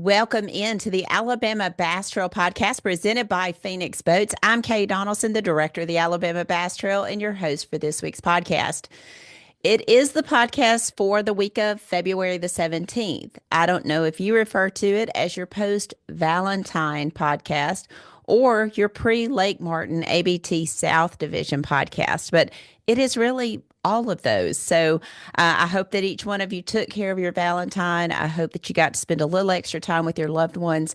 Welcome into the Alabama Bass Trail podcast presented by Phoenix Boats. I'm Kay Donaldson, the director of the Alabama Bass Trail, and your host for this week's podcast. It is the podcast for the week of February the 17th. I don't know if you refer to it as your post Valentine podcast or your pre Lake Martin ABT South Division podcast, but it is really all of those. So I hope that each one of you took care of your Valentine. I hope that you got to spend a little extra time with your loved ones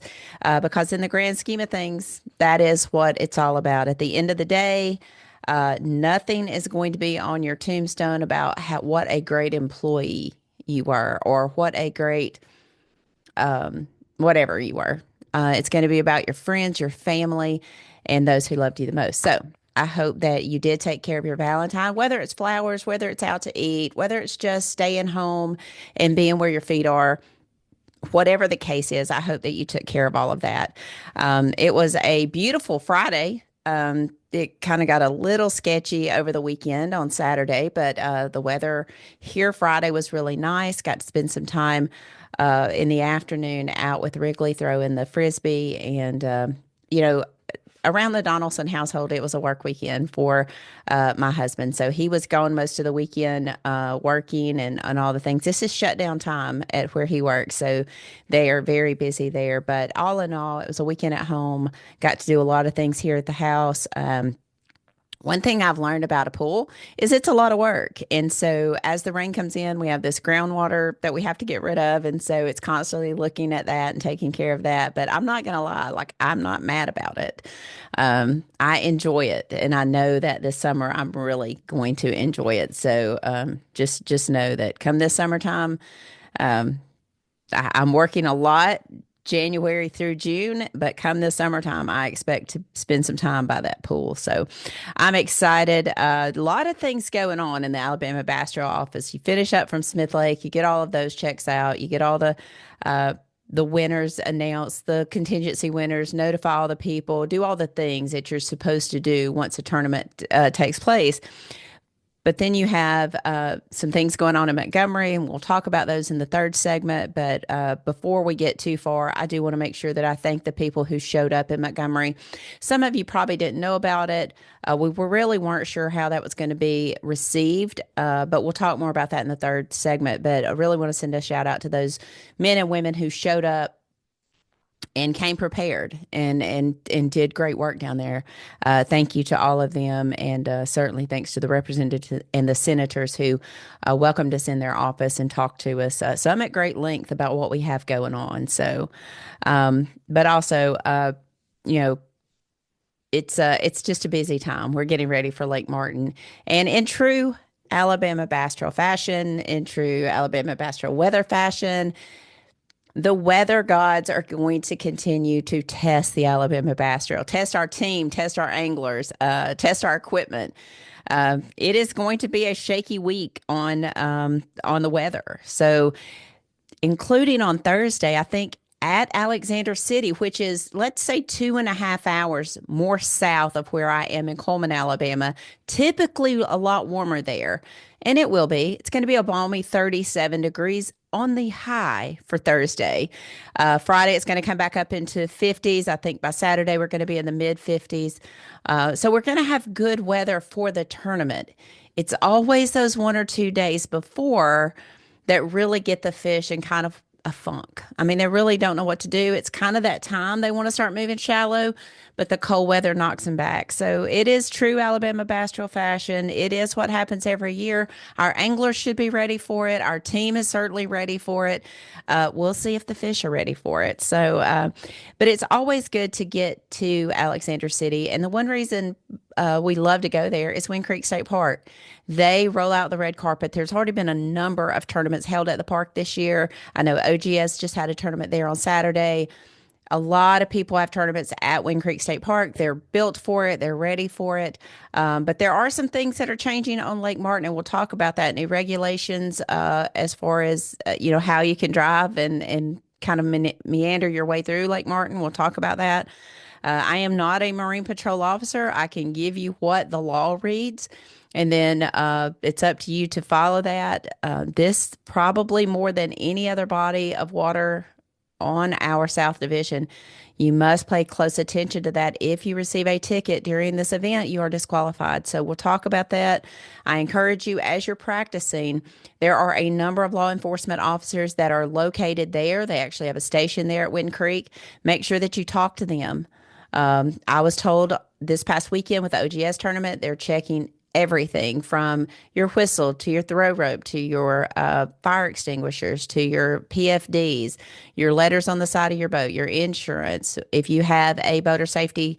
because, in the grand scheme of things, that is what it's all about. At the end of the day, nothing is going to be on your tombstone about what a great employee you were or what a great whatever you were. It's going to be about your friends, your family, and those who loved you the most. So I hope that you did take care of your Valentine, whether it's flowers, whether it's out to eat, whether it's just staying home and being where your feet are. Whatever the case is, I hope that you took care of all of that. It was a beautiful Friday. It kind of got a little sketchy over the weekend on Saturday, but the weather here Friday was really nice. Got to spend some time in the afternoon out with Wrigley throwing the frisbee. And, around the Donaldson household, it was a work weekend for my husband. So he was gone most of the weekend working and all the things. This is shutdown time at where he works. So they are very busy there. But all in all, it was a weekend at home. Got to do a lot of things here at the house. One thing I've learned about a pool is it's a lot of work. And so as the rain comes in, we have this groundwater that we have to get rid of. And so it's constantly looking at that and taking care of that. But I'm not going to lie, like I'm not mad about it. I enjoy it. And I know that this summer I'm really going to enjoy it. So just know that come this summertime, I'm working a lot January through June, but come this summertime, I expect to spend some time by that pool. So I'm excited. A lot of things going on in the Alabama Bass Trail office. You finish up from Smith Lake, you get all of those checks out, you get all the winners announced, the contingency winners, notify all the people, do all the things that you're supposed to do once a tournament takes place. But then you have some things going on in Montgomery, and we'll talk about those in the third segment. But before we get too far, I do want to make sure that I thank the people who showed up in Montgomery. Some of you probably didn't know about it. We really weren't sure how that was going to be received, but we'll talk more about that in the third segment. But I really want to send a shout out to those men and women who showed up and came prepared and did great work down there. Thank you to all of them, and certainly thanks to the representatives and the senators who welcomed us in their office and talked to us. Some at great length about what we have going on. So, but also, it's just a busy time. We're getting ready for Lake Martin, and in true Alabama Bass Trail fashion, in true Alabama Bass Trail weather fashion, the weather gods are going to continue to test the Alabama Bass Trail, test our team, test our anglers, test our equipment. It is going to be a shaky week on the weather. So, including on Thursday, I think at Alexander City, which is, let's say, 2.5 hours more south of where I am in Coleman, Alabama, typically a lot warmer there. And it will be. It's going to be a balmy 37 degrees on the high for Thursday. Friday, it's going to come back up into 50s. I think by Saturday, we're going to be in the mid 50s. So we're going to have good weather for the tournament. It's always those 1 or 2 days before that really get the fish in kind of a funk. I mean, they really don't know what to do. It's kind of that time they want to start moving shallow, but the cold weather knocks them back. So it is true Alabama Bass Trail fashion. It is what happens every year. Our anglers should be ready for it. Our team is certainly ready for it. We'll see if the fish are ready for it. So, but it's always good to get to Alexander City. And the one reason we love to go there is Wind Creek State Park. They roll out the red carpet. There's already been a number of tournaments held at the park this year. I know OGS just had a tournament there on Saturday. A lot of people have tournaments at Wind Creek State Park. They're built for it. They're ready for it. But there are some things that are changing on Lake Martin, and we'll talk about that. New regulations as far as, how you can drive and kind of meander your way through Lake Martin. We'll talk about that. I am not a Marine Patrol officer. I can give you what the law reads, and then it's up to you to follow that. This probably more than any other body of water on our South Division. You must pay close attention to that. If you receive a ticket during this event, you are disqualified. So we'll talk about that. I encourage you as you're practicing, there are a number of law enforcement officers that are located there. They actually have a station there at Wind Creek. Make sure that you talk to them. I was told this past weekend with the OGS tournament, they're checking everything from your whistle to your throw rope to your fire extinguishers to your PFDs, your letters on the side of your boat, your insurance, if you have a boater safety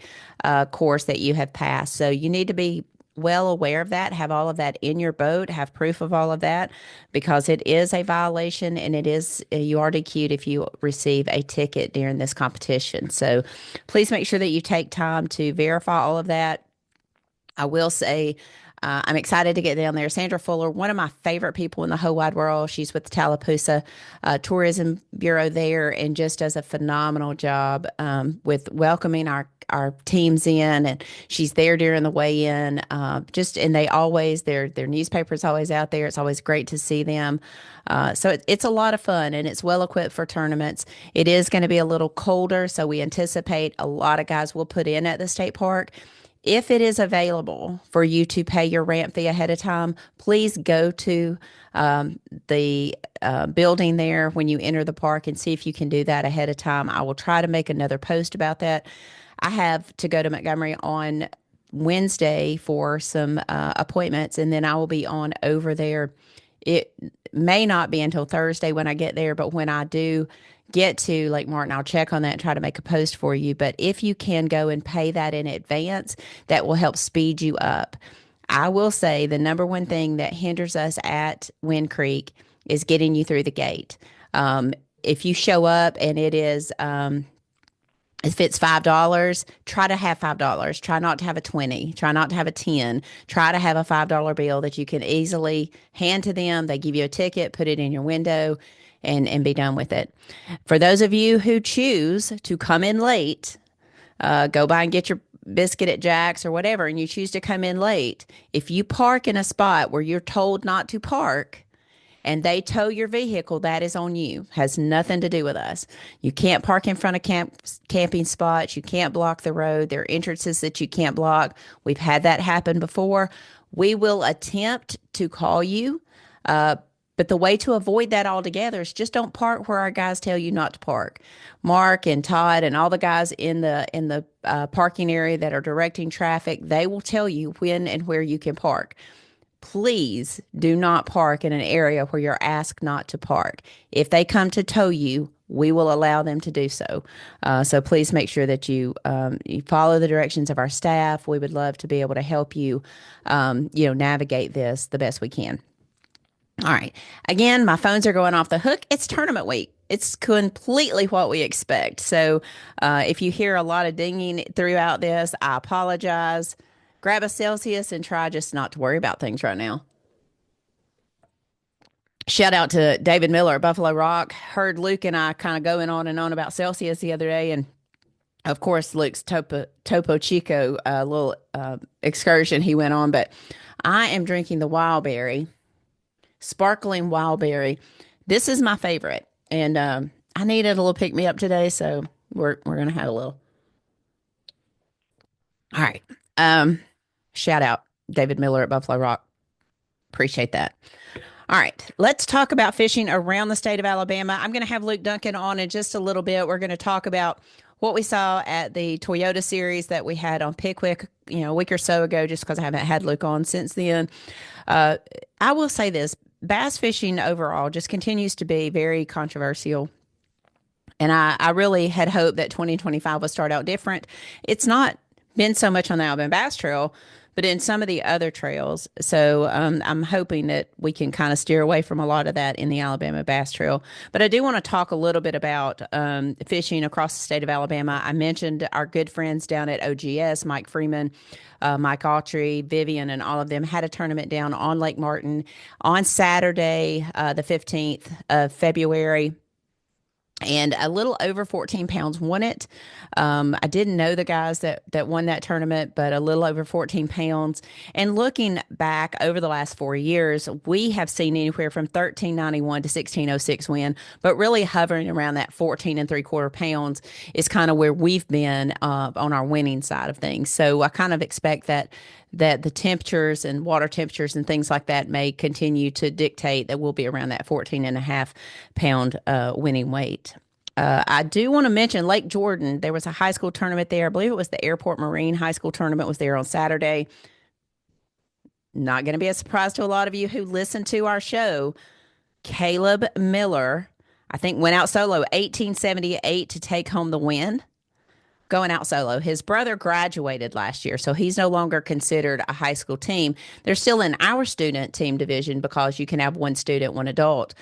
course that you have passed. So you need to be well aware of that, have all of that in your boat, have proof of all of that, because it is a violation and it is, you are DQ'd if you receive a ticket during this competition. So please make sure that you take time to verify all of that. I will say, I'm excited to get down there. Sandra Fuller, one of my favorite people in the whole wide world. She's with the Tallapoosa Tourism Bureau there and just does a phenomenal job with welcoming our teams in. And she's there during the weigh-in. And they always, their newspaper's always out there. It's always great to see them. It's a lot of fun and it's well equipped for tournaments. It is going to be a little colder, so we anticipate a lot of guys will put in at the state park. If it is available for you to pay your ramp fee ahead of time, please go to the building there when you enter the park and see if you can do that ahead of time. I will try to make another post about that. I have to go to Montgomery on Wednesday for some appointments, and then I will be on over there. It may not be until Thursday when I get there, but when I do get to Lake Martin, I'll check on that and try to make a post for you. But if you can go and pay that in advance, that will help speed you up. I will say the number one thing that hinders us at Wind Creek is getting you through the gate. If you show up and if it's $5, try to have $5. Try not to have a 20. Try not to have a 10. Try to have a $5 bill that you can easily hand to them. They give you a ticket, put it in your window, and be done with it. For those of you who choose to come in late, go by and get your biscuit at Jack's or whatever, and you choose to come in late, if you park in a spot where you're told not to park and they tow your vehicle, that is on you. Has nothing to do with us. You can't park in front of camping spots. You can't block the road. There are entrances that you can't block. We've had that happen before. We will attempt to call you, but the way to avoid that altogether is just don't park where our guys tell you not to park. Mark and Todd and all the guys in the parking area that are directing traffic, they will tell you when and where you can park. Please do not park in an area where you're asked not to park. If they come to tow you, we will allow them to do so. So please make sure that you follow the directions of our staff. We would love to be able to help you, navigate this the best we can. All right. Again, my phones are going off the hook. It's tournament week. It's completely what we expect. So if you hear a lot of dinging throughout this, I apologize. Grab a Celsius and try just not to worry about things right now. Shout out to David Miller at Buffalo Rock. Heard Luke and I kind of going on and on about Celsius the other day. And of course, Luke's Topo Chico little excursion he went on. But I am drinking the Wild Berry. Sparkling wild berry. This is my favorite, and I needed a little pick me up today, so we're gonna have a little. All right. Shout out David Miller at Buffalo Rock. Appreciate that. All right, let's talk about fishing around the state of Alabama. I'm going to have Luke Dunkin on in just a little bit. We're going to talk about what we saw at the Toyota series that we had on Pickwick, a week or so ago, just because I haven't had Luke on since then. I will say this. Bass fishing overall just continues to be very controversial. And I really had hoped that 2025 would start out different. It's not been so much on the Alabama Bass Trail, but in some of the other trails. So I'm hoping that we can kind of steer away from a lot of that in the Alabama Bass Trail. But I do want to talk a little bit about fishing across the state of Alabama. I mentioned our good friends down at OGS, Mike Freeman, Mike Autry, Vivian, and all of them had a tournament down on Lake Martin on Saturday, the 15th of February. and a little over 14 pounds won it. I didn't know the guys that won that tournament, but a little over 14 pounds. And looking back over the last 4 years, we have seen anywhere from 1391 to 1606 win, but really hovering around that 14 and 3/4 pounds is kind of where we've been on our winning side of things. So I kind of expect that the temperatures and water temperatures and things like that may continue to dictate that we'll be around that 14 and a half pound winning weight. I do want to mention Lake Jordan. There was a high school tournament there. I believe it was the Airport Marine High School tournament was there on Saturday. Not going to be a surprise to a lot of you who listen to our show. Caleb Miller, I think, went out solo 1878 to take home the win. Going out solo. His brother graduated last year, so he's no longer considered a high school team. They're still in our student team division because you can have one student, one adult.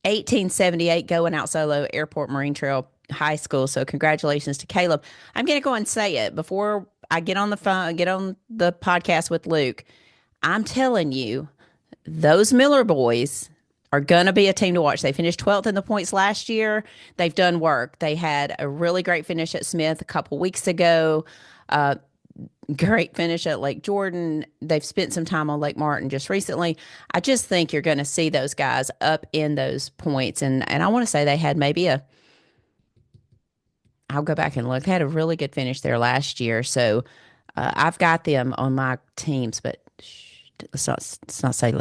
1878 going out solo, Airport Marine Trail High School. So congratulations to Caleb. I'm going to go and say it before I get on the phone, get on the podcast with Luke. I'm telling you, those Miller boys are going to be a team to watch. They finished 12th in the points last year. They've done work. They had a really great finish at Smith a couple weeks ago. Great finish at Lake Jordan. They've spent some time on Lake Martin just recently. I just think you're going to see those guys up in those points. And I want to say they had maybe I'll go back and look. They had a really good finish there last year. So I've got them on my teams, but let's not say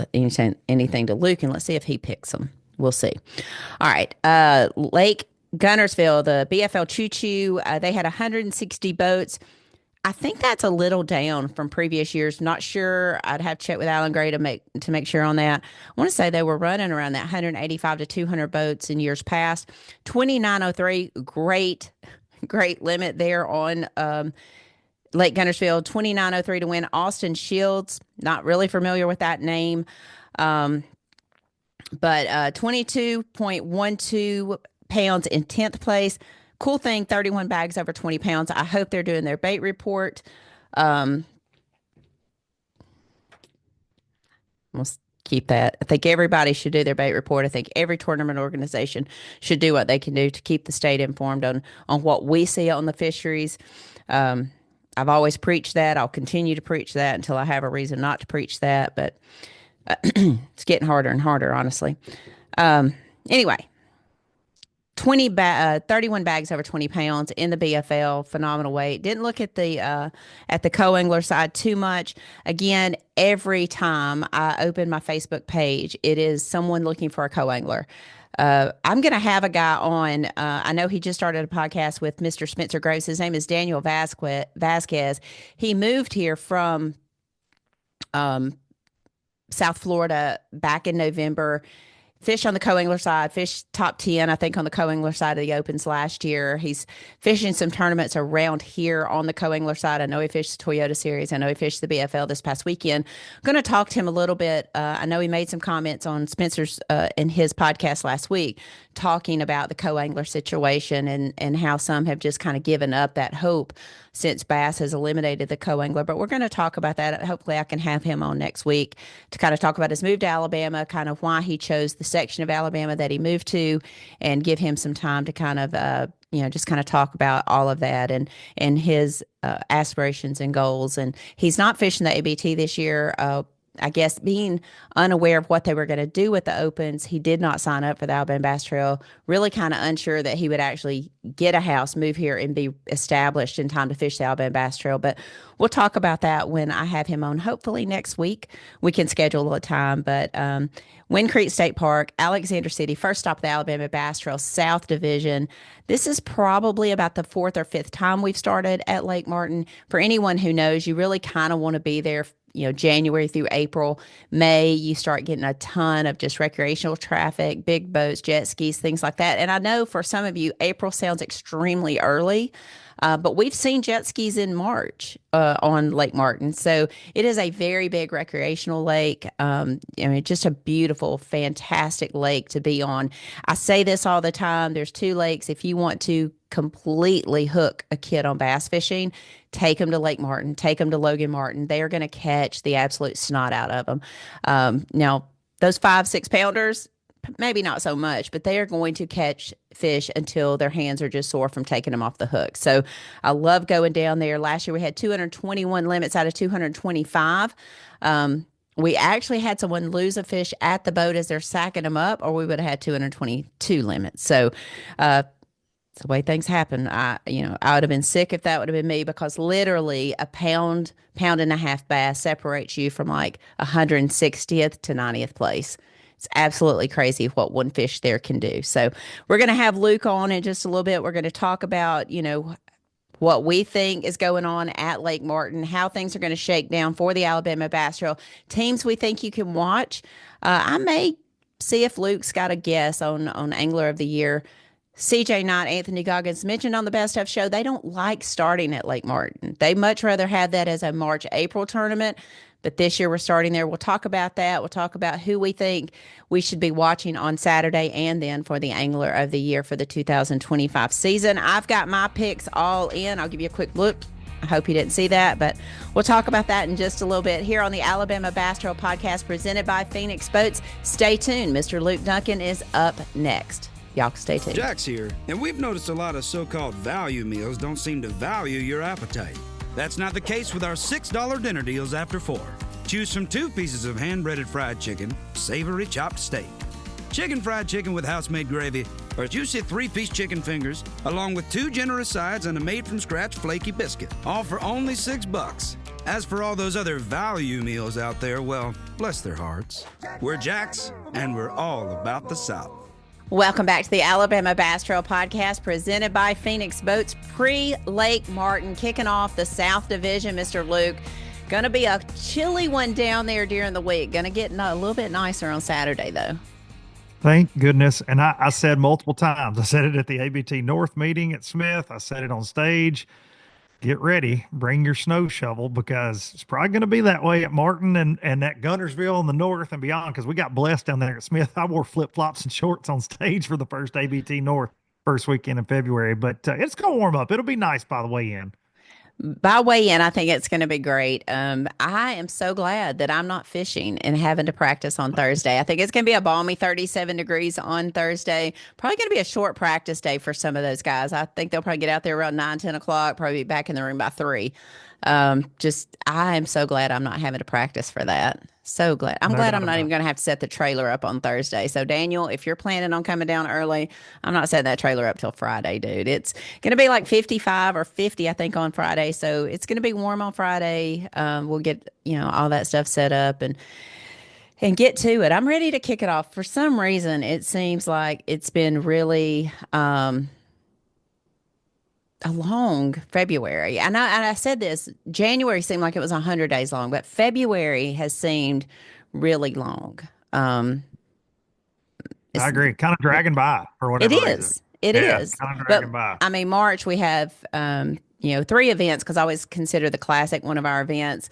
anything to Luke, and let's see if he picks them. We'll see. All right. Lake Gunnersville, the BFL Choo Choo, they had 160 boats. I think that's a little down from previous years. Not sure. I'd have to check with Alan Gray to make sure on that. I want to say they were running around that 185 to 200 boats in years past. 2903, great limit there on Lake Gunnersville. 2903 to win. Austin Shields, not really familiar with that name, but 22.12 pounds in 10th place. Cool thing, 31 bags over 20 pounds. I hope they're doing their bait report. We'll keep that. I think everybody should do their bait report. I think every tournament organization should do what they can do to keep the state informed on what we see on the fisheries. I've always preached that. I'll continue to preach that until I have a reason not to preach that. But it's getting harder and harder, honestly. Anyway, 31 bags over 20 pounds in the BFL, phenomenal weight. Didn't look at the co-angler side too much. Again, every time I open my Facebook page, it is someone looking for a co-angler. I'm going to have a guy on. I know he just started a podcast with Mr. Spencer Groves. His name is Daniel Vasquez. He moved here from South Florida back in November. Fish on the co-angler side, fish top 10, I think, on the co-angler side of the Opens last year. He's fishing some tournaments around here on the co-angler side. I know he fished the Toyota Series. I know he fished the BFL this past weekend. I'm going to talk to him a little bit. I know he made some comments on Spencer's in his podcast last week, talking about the co-angler situation and how some have just kind of given up that hope since Bass has eliminated the co-angler. But we're going to talk about that. Hopefully I can have him on next week to kind of talk about his move to Alabama, kind of why he chose the section of Alabama that he moved to, and give him some time to kind of, just kind of talk about all of that and his aspirations and goals. And he's not fishing the ABT this year. I guess being unaware of what they were going to do with the Opens, he did not sign up for the Alabama Bass Trail, really kind of unsure that he would actually get a house, move here, and be established in time to fish the Alabama Bass Trail. But we'll talk about that when I have him on. Hopefully next week we can schedule a time. But Wind Creek State Park, Alexander City, first stop of the Alabama Bass Trail, South Division. This is probably about the fourth or fifth time we've started at Lake Martin. For anyone who knows, you really kind of want to be there January through April. May, you start getting a ton of just recreational traffic, big boats, jet skis, things like that. And I know for some of you, April sounds extremely early, but we've seen jet skis in March on Lake Martin. So it is a very big recreational lake. Just a beautiful, fantastic lake to be on. I say this all the time. There's two lakes. If you want to completely hook a kid on bass fishing, take them to Lake Martin, take them to Logan Martin. They are going to catch the absolute snot out of them. Now, those 5-6 pounders, maybe not so much, but they are going to catch fish until their hands are just sore from taking them off the hook. So I love going down there. Last year we had 221 limits out of 225. We actually had someone lose a fish at the boat as they're sacking them up, or we would have had 222 limits. So, it's the way things happen. I would have been sick if that would have been me, because literally a pound, pound and a half bass separates you from like 160th to 90th place. It's absolutely crazy what one fish there can do. So we're going to have Luke on in just a little bit. We're going to talk about, what we think is going on at Lake Martin, how things are going to shake down for the Alabama Bass Trail, teams we think you can watch. I may see if Luke's got a guess on Angler of the Year. CJ Knight, Anthony Goggins mentioned on the Best Of show, they don't like starting at Lake Martin. They much rather have that as a March, April tournament. But this year we're starting there. We'll talk about that. We'll talk about who we think we should be watching on Saturday and then for the Angler of the Year for the 2025 season. I've got my picks all in. I'll give you a quick look. I hope you didn't see that, but we'll talk about that in just a little bit here on the Alabama Bass Trail Podcast presented by Phoenix Boats. Stay tuned. Mr. Luke Dunkin is up next. Y'all stay tuned. Jack's here, and we've noticed a lot of so-called value meals don't seem to value your appetite. That's not the case with our $6 dinner deals after 4. Choose from 2 pieces of hand-breaded fried chicken, savory chopped steak, chicken fried chicken with house-made gravy, or juicy 3-piece chicken fingers, along with 2 generous sides and a made-from-scratch flaky biscuit, all for only $6. As for all those other value meals out there, well, bless their hearts. We're Jack's, and we're all about the South. Welcome back to the Alabama Bass Trail Podcast presented by Phoenix Boats. Pre-Lake Martin kicking off the South Division, Mr. Luke. Going to be a chilly one down there during the week. Going to get a little bit nicer on Saturday, though. Thank goodness. And I said multiple times. I said it at the ABT North meeting at Smith. I said it on stage. Get ready. Bring your snow shovel, because it's probably going to be that way at Martin and at Guntersville in the north and beyond, because we got blessed down there at Smith. I wore flip-flops and shorts on stage for the first ABT North first weekend in February. But it's going to warm up. It'll be nice by the way in. By way in, I think it's going to be great. I am so glad that I'm not fishing and having to practice on Thursday. I think it's going to be a balmy 37 degrees on Thursday. Probably going to be a short practice day for some of those guys. I think they'll probably get out there around 9, 10 o'clock, probably be back in the room by 3. I am so glad I'm not having to practice for that. So glad. I'm glad I'm not even going to have to set the trailer up on Thursday. So, Daniel, if you're planning on coming down early, I'm not setting that trailer up till Friday, dude. It's going to be like 55 or 50, I think, on Friday. So it's going to be warm on Friday. We'll get, all that stuff set up and get to it. I'm ready to kick it off. For some reason, it seems like it's been really a long February. And I said this, January seemed like it was 100 days long, but February has seemed really long. I agree. Kind of dragging by for whatever it reason. Is. It is. Kind of dragging by. I mean, March we have, 3 events, because I always consider the Classic one of our events.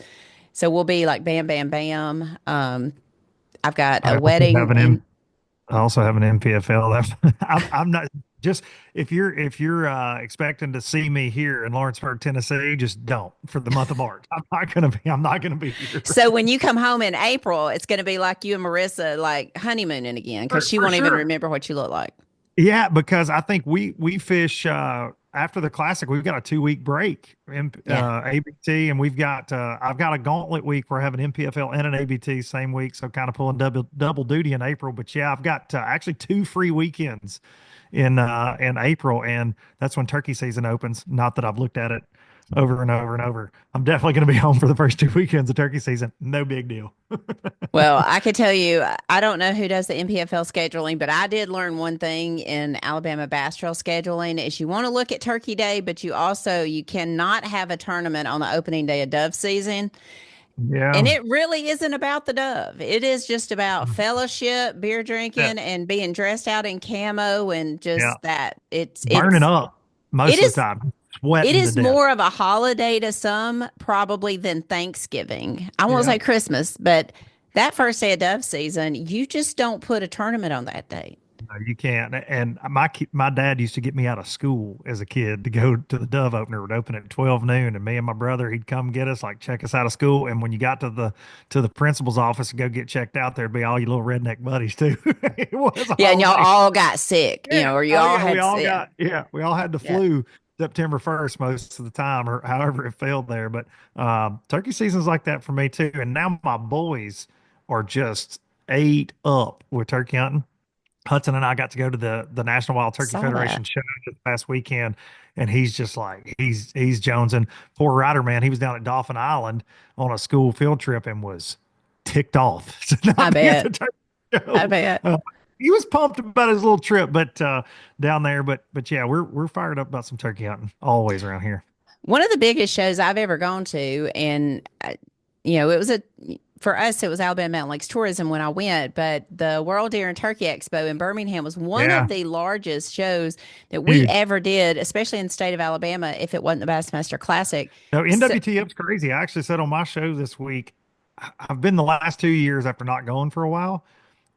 So we'll be like bam, bam, bam. I've got a wedding. I also have an MPFL. I'm not. Just if you're expecting to see me here in Lawrenceburg, Tennessee, just don't for the month of March. I'm not gonna be here. So when you come home in April, it's gonna be like you and Marissa like honeymooning again, because she won't even remember what you look like. Yeah, because I think we fish after the Classic. We've got a 2-week break in ABT, and we've got I've got a gauntlet week where I have an MPFL and an ABT same week, so kind of pulling double duty in April. But yeah, I've got actually 2 free weekends in April, and that's when turkey season opens. Not that I've looked at it over and over and over. I'm definitely going to be home for the first 2 weekends of turkey season. No big deal. Well, I could tell you, I don't know who does the MPFL scheduling, but I did learn one thing in Alabama Bass Trail scheduling is you want to look at Turkey Day, but you cannot have a tournament on the opening day of dove season. Yeah. And it really isn't about the dove. It is just about fellowship, beer drinking, and being dressed out in camo and just that. It's burning up most of the time. It is more of a holiday to some probably than Thanksgiving. I won't say Christmas, but that first day of dove season, you just don't put a tournament on that day. No, you can't. And my dad used to get me out of school as a kid to go to the Dove opener. It would open at 12 noon, and me and my brother, he'd come get us, like check us out of school. And when you got to the principal's office and go get checked out, there'd be all your little redneck buddies too. It was a Yeah, and whole y'all day. all got sick, Yeah. or you Oh all yeah. had, yeah, We all had the yeah, flu September 1st most of the time, or however it fell there. But turkey season's like that for me too. And now my boys are just ate up with turkey hunting. Hudson and I got to go to the National Wild Turkey saw Federation that. show this past weekend, and he's just like he's jonesing. Poor Ryder, man, he was down at Dolphin Island on a school field trip and was ticked off to I not be at the bet. turkey I show. bet. He was pumped about his little trip, but down there, but yeah, we're fired up about some turkey hunting always around here. One of the biggest shows I've ever gone to, and it was for us, it was Alabama Mountain Lakes Tourism when I went, but the World Deer and Turkey Expo in Birmingham was one of Yeah, the largest shows that we huge. ever did, especially in the state of Alabama, if it wasn't the Bassmaster Classic. No, So, NWTF's crazy. I actually said on my show this week, I've been the last 2 years after not going for a while.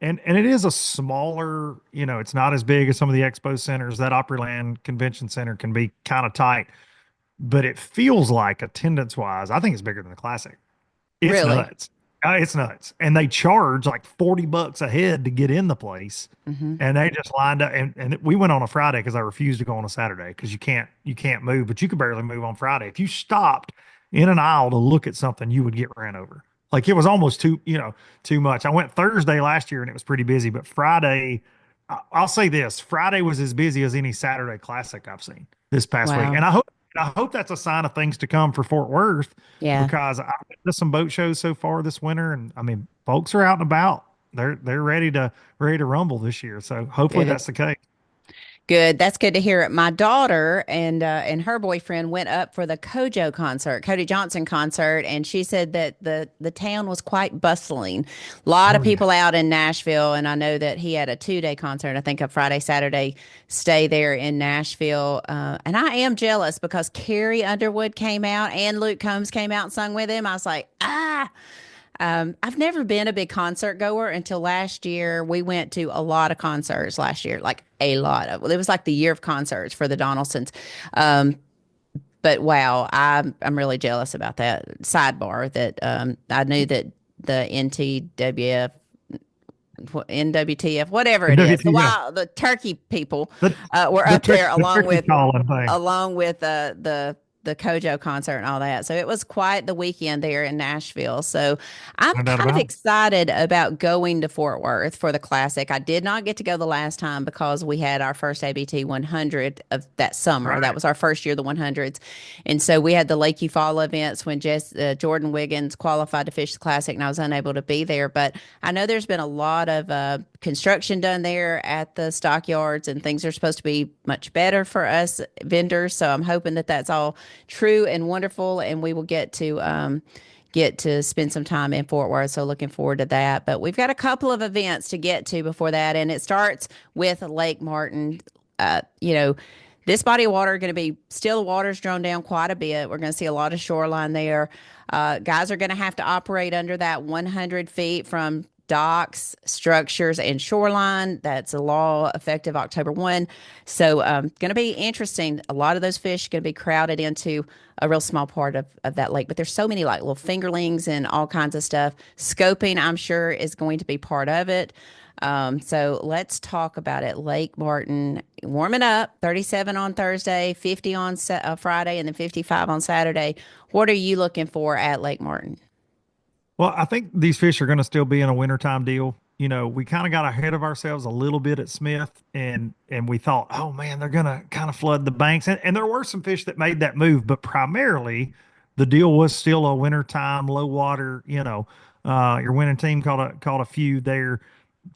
And it is a smaller, it's not as big as some of the expo centers. That Opryland Convention Center can be kind of tight, but it feels like attendance wise, I think it's bigger than the Classic. It's really. nuts. It's nuts. And they charge like $40 a head to get in the place. Hmm. And they just lined up and we went on a Friday because I refused to go on a Saturday because you can't move, but you could barely move on Friday. If you stopped in an aisle to look at something, you would get ran over. Like it was almost too much. I went Thursday last year and it was pretty busy, but Friday, I'll say this, Friday was as busy as any Saturday Classic I've seen this past week. Wow. And I hope that's a sign of things to come for Fort Worth Yeah. because I've been to some boat shows so far this winter, and I mean, folks are out and about. They're ready to rumble this year. So hopefully Good. that's the case. Good. That's good to hear. My daughter and her boyfriend went up for the Kojo concert, Cody Johnson concert, and she said that the town was quite bustling. A lot of Oh yeah, people out in Nashville, and I know that he had a 2-day concert. I think a Friday, Saturday stay there in Nashville. And I am jealous because Carrie Underwood came out and Luke Combs came out and sung with him. I was like, ah. I've never been a big concert goer until last year. We went to a lot of concerts last year, like a lot of. It was like the year of concerts for the Donaldsons. Um, but wow, I'm really jealous about that. Sidebar that I knew that the NWTF, whatever it is, WTF, the turkey people the were the up turkey there the turkey calling thing. along with the Kojo concert and all that. So it was quite the weekend there in Nashville. So I'm No doubt kind of about it. excited about going to Fort Worth for the Classic. I did not get to go the last time because we had our first ABT 100 of that summer. That Right. was our first year, the 100s. And so we had the Lakeview Fall events when Jordan Wiggins qualified to fish the Classic, and I was unable to be there. But I know there's been a lot of construction done there at the stockyards, and things are supposed to be much better for us vendors. So I'm hoping that that's all true and wonderful, and we will get to spend some time in Fort Worth. So looking forward to that. But we've got a couple of events to get to before that, and it starts with Lake Martin. Uh, you know, this body of water going to be still the water's drawn down quite a bit. We're going to see a lot of shoreline there. Guys are going to have to operate under that 100 feet from docks, structures, and shoreline. That's a law effective October 1. So, going to be interesting. A lot of those fish going to be crowded into a real small part of that lake, but there's so many like little fingerlings and all kinds of stuff. Scoping, I'm sure, is going to be part of it. So let's talk about it. Lake Martin warming up, 37 on Thursday, 50 on Friday, and then 55 on Saturday. What are you looking for at Lake Martin? Well, I think these fish are going to still be in a wintertime deal. We kind of got ahead of ourselves a little bit at Smith, and we thought, oh man, they're going to kind of flood the banks. And there were some fish that made that move, but primarily the deal was still a wintertime low water. Your winning team caught a few there,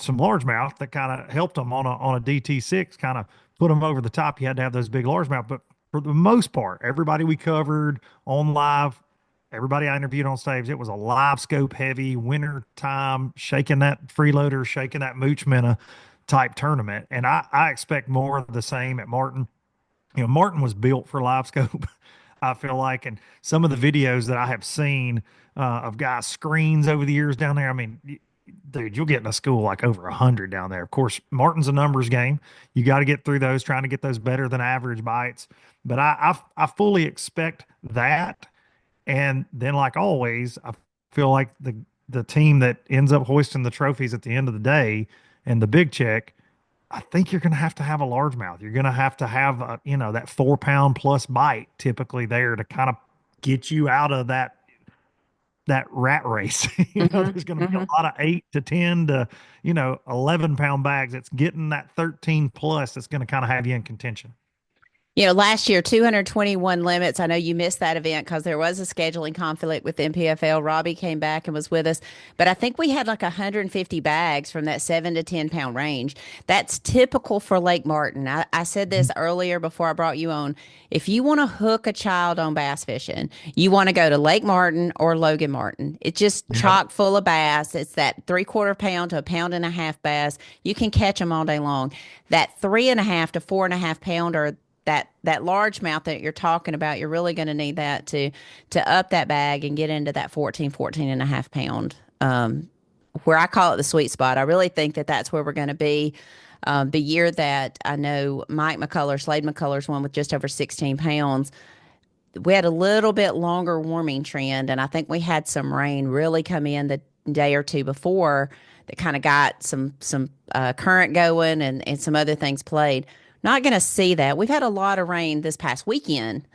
some largemouth that kind of helped them on a DT6, kind of put them over the top. You had to have those big largemouth, but for the most part, everybody we covered on live, everybody I interviewed on stage, it was a live scope heavy winter time, shaking that freeloader, shaking that mooch minnow type tournament. And I expect more of the same at Martin. Martin was built for live scope, I feel like. And some of the videos that I have seen of guys' screens over the years down there, I mean, dude, you'll get in a school like over 100 down there. Of course, Martin's a numbers game. You got to get through those, trying to get those better than average bites. But I fully expect that. And then, like always, I feel like the team that ends up hoisting the trophies at the end of the day and the big check, I think you're going to have a largemouth. You're going to have a, that 4 pound plus bite typically there to kind of get you out of that rat race. Hmm. There's going to be Hmm. a lot of 8 to 10 to 11 pound bags. It's getting that 13 plus that's going to kind of have you in contention. Last year, 221 limits. I know you missed that event because there was a scheduling conflict with MPFL. Robbie came back and was with us, but I think we had like 150 bags from that 7 to 10 pound range. That's typical for Lake Martin. I said this earlier before I brought you on. If you want to hook a child on bass fishing, you want to go to Lake Martin or Logan Martin. It's just Yep. chock full of bass. It's that 3/4 pound to a pound and a half bass. You can catch them all day long. That 3.5 to 4.5 pounder, that largemouth that you're talking about, you're really going to need that to up that bag and get into that 14 and a half pound, where I call it the sweet spot. I really think that that's where we're going to be. The year that I know Mike McCullers, Slade McCullers, won with just over 16 pounds, we had a little bit longer warming trend, and I think we had some rain really come in the day or two before that kind of got some current going, and some other things played. Not going to see that. We've had a lot of rain this past weekend,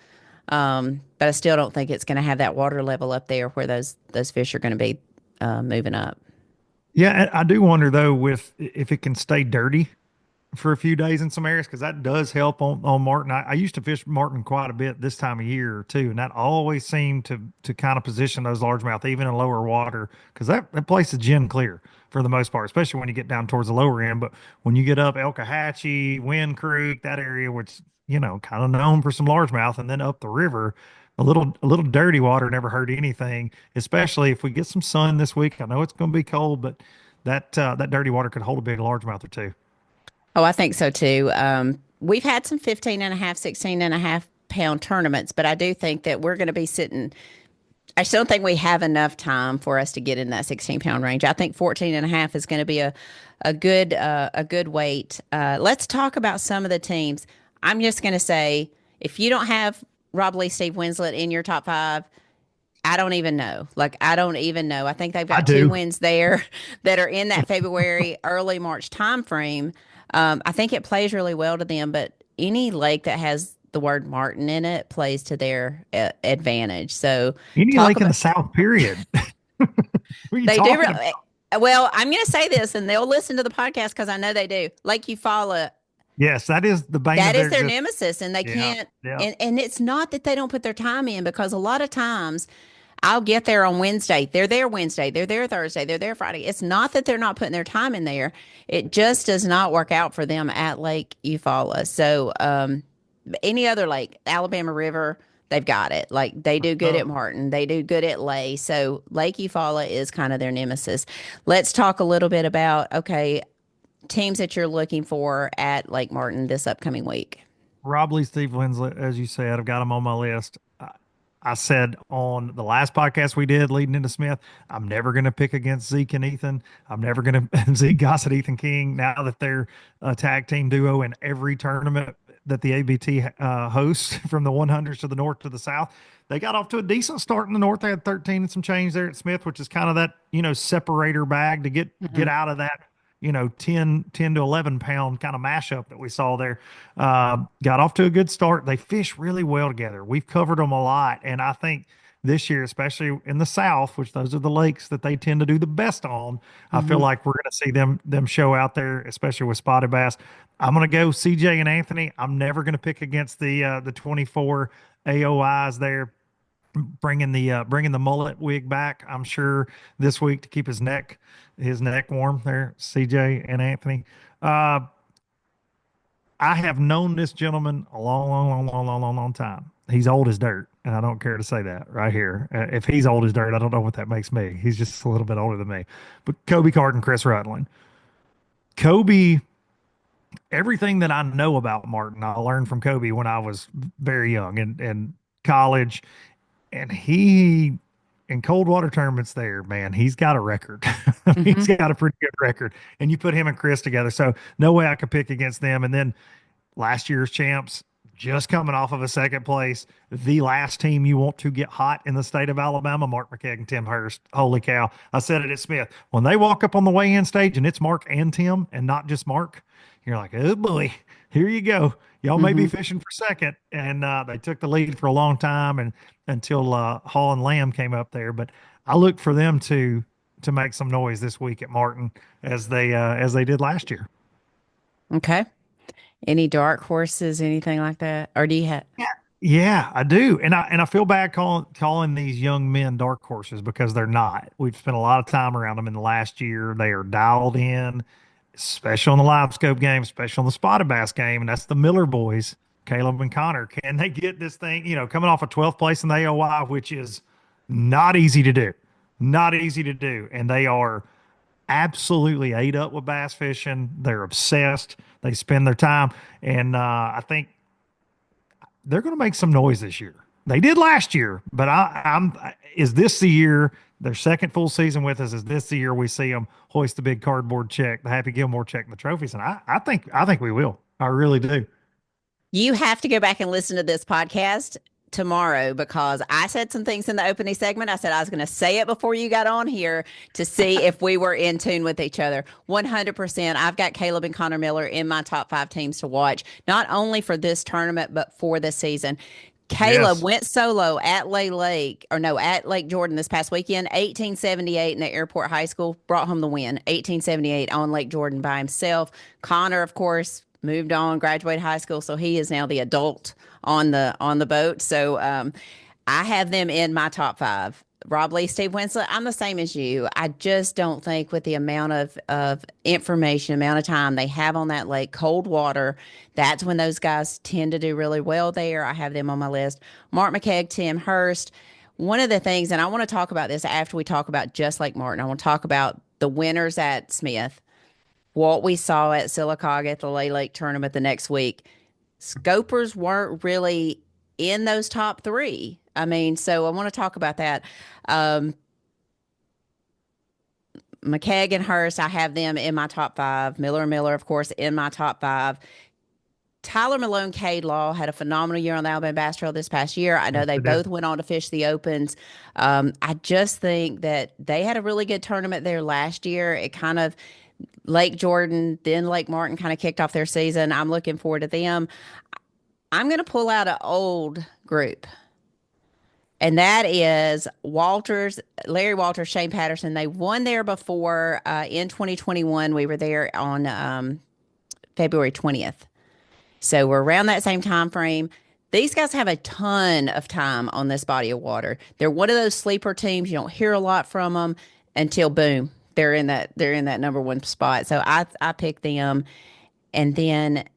but I still don't think it's going to have that water level up there where those fish are going to be moving up. Yeah, and I do wonder though with if it can stay dirty for a few days in some areas because that does help on Martin. I used to fish Martin quite a bit this time of year too, and that always seemed to kind of position those largemouth even in lower water because that place is gin clear for the most part, especially when you get down towards the lower end. But when you get up Elkahatchee, Wind Creek, that area, which kind of known for some largemouth, and then up the river. A little dirty water never hurt anything, especially if we get some sun this week. I know it's going to be cold, but that dirty water could hold a big largemouth or two. Oh, I think so too. We've had some 15 and a half, 16 and a half pound tournaments, but I do think that we're going to be sitting. I still don't think we have enough time for us to get in that 16 pound range. I think 14 and a half is going to be a good weight. Let's talk about some of the teams. I'm just going to say, if you don't have Rob Lee, Steve Winslet in your top five, I don't even know. Like, I don't even know. I think they've I got two do. wins there that are in that February, early March timeframe. I think it plays really well to them, but any lake that has the word Martin in it plays to their advantage. So Any talk lake in about the South, period. What are you they do. talking about? Well, I'm going to say this, and they'll listen to the podcast because I know they do. Lake Eufaula, Yes, that is the bane of that is their their existence. nemesis, and they Yeah, can't. yeah. And it's not that they don't put their time in, because a lot of times I'll get there on Wednesday. They're there Wednesday. They're there Thursday. They're there Friday. It's not that they're not putting their time in there. It just does not work out for them at Lake Eufaula. So, any other lake, Alabama River, they've got it. Like, they do good Uh, at Martin. They do good at Lay. So Lake Eufaula is kind of their nemesis. Let's talk a little bit about, okay, teams that you're looking for at Lake Martin this upcoming week. Rob Lee, Steve Winslet, as you said, I've got them on my list. I said on the last podcast we did leading into Smith, I'm never going to pick against Zeke and Ethan. I'm never going to Zeke Gossett, Ethan King. Now that they're a tag team duo in every tournament that the ABT hosts, from the 100s to the north to the south, they got off to a decent start in the north. They had 13 and some change there at Smith, which is kind of that separator bag to get Mhm. out of that 10 to 11 pound kind of mashup that we saw there. Got off to a good start. They fish really well together. We've covered them a lot. And I think this year, especially in the South, which those are the lakes that they tend to do the best on, I feel Mhm. like we're going to see them show out there, especially with spotted bass. I'm going to go CJ and Anthony. I'm never going to pick against the 24 AOIs there, bringing the mullet wig back. I'm sure this week to keep his neck warm there, CJ and Anthony. Uh, I have known this gentleman a long, long, long, long, long, long, long time. He's old as dirt, and I don't care to say that right here. If he's old as dirt, I don't know what that makes me. He's just a little bit older than me. But Kobe Card and Chris Rutland. Kobe, everything that I know about Martin, I learned from Kobe when I was very young and college, and he in cold water tournaments there, man, he's got a record. He's Hmm. got a pretty good record. And you put him and Chris together. So no way I could pick against them. And then last year's champs, just coming off of a second place, the last team you want to get hot in the state of Alabama, Mark McKeag and Tim Hurst. Holy cow. I said it at Smith. When they walk up on the weigh in stage and it's Mark and Tim and not just Mark, you're like, oh boy, here you go. Y'all may be Hmm. fishing for second. And they took the lead for a long time and until Hall and Lamb came up there. But I look for them to make some noise this week at Martin as they did last year. Okay. Any dark horses, anything like that? Or do you have? Yeah, I do. And I feel bad calling these young men dark horses because they're not. We've spent a lot of time around them in the last year. They are dialed in, especially on the live scope game, especially on the spotted bass game, and that's the Miller boys, Caleb and Connor. Can they get this thing, coming off a 12th place in the AOY, which is not easy to do. Not easy to do. And they are absolutely ate up with bass fishing. They're obsessed. They spend their time. And I think they're going to make some noise this year. They did last year, but is this the year, their second full season with us? Is this the year we see them hoist the big cardboard check, the Happy Gilmore check, and the trophies? And I think we will. I really do. You have to go back and listen to this podcast tomorrow because I said some things in the opening segment. I said I was going to say it before you got on here to see if we were in tune with each other. 100%. I've got Caleb and Connor Miller in my top 5 teams to watch, not only for this tournament, but for the season. Caleb Yes. went solo at at Lake Jordan this past weekend, 1878 in the airport high school, brought home the win, 1878 on Lake Jordan by himself. Connor, of course, moved on, graduated high school, so he is now the adult on the boat. So I have them in my top 5. Rob Lee, Steve Winslet, I'm the same as you. I just don't think with the amount of information, amount of time they have on that lake, cold water, that's when those guys tend to do really well there. I have them on my list. Mark McKeag, Tim Hurst. One of the things, and I want to talk about this after we talk about just Lake Martin, I want to talk about the winners at Smith, what we saw at Sylacauga at the Lay Lake tournament the next week. Scopers weren't really in those top 3. I mean, so I want to talk about that. Um, McKeag and Hurst, I have them in my top 5. Miller, of course, in my top 5. Tyler Malone, Cade Law had a phenomenal year on the Alabama Bass Trail this past year. I know Yes, they they did. both went on to fish the Opens. I just think that they had a really good tournament there last year. It kind of Lake Jordan, then Lake Martin kind of kicked off their season. I'm looking forward to them. I'm going to pull out an old group, and that is Walters, Larry Walters, Shane Patterson. They won there before in 2021. We were there on February 20th. So we're around that same time frame. These guys have a ton of time on this body of water. They're one of those sleeper teams. You don't hear a lot from them until boom, they're in that number 1 spot. So I picked them, and then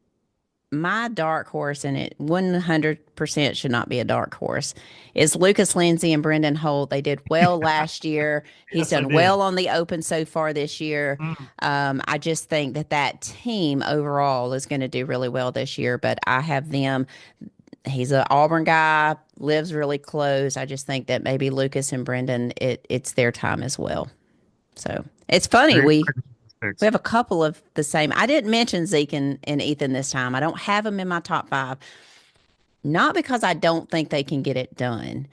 my dark horse, and it 100% should not be a dark horse, is Lucas Lindsay and Brendan Holt. They did well last year. He's Yes, they done did. well on the Open so far this year. Mm. I just think that team overall is going to do really well this year, but I have them. He's an Auburn guy, lives really close. I just think that maybe Lucas and Brendan, it's their time as well. So it's funny. Very We picks. have a couple of the same. I didn't mention Zeke and Ethan this time. I don't have them in my top 5. Not because I don't think they can get it done.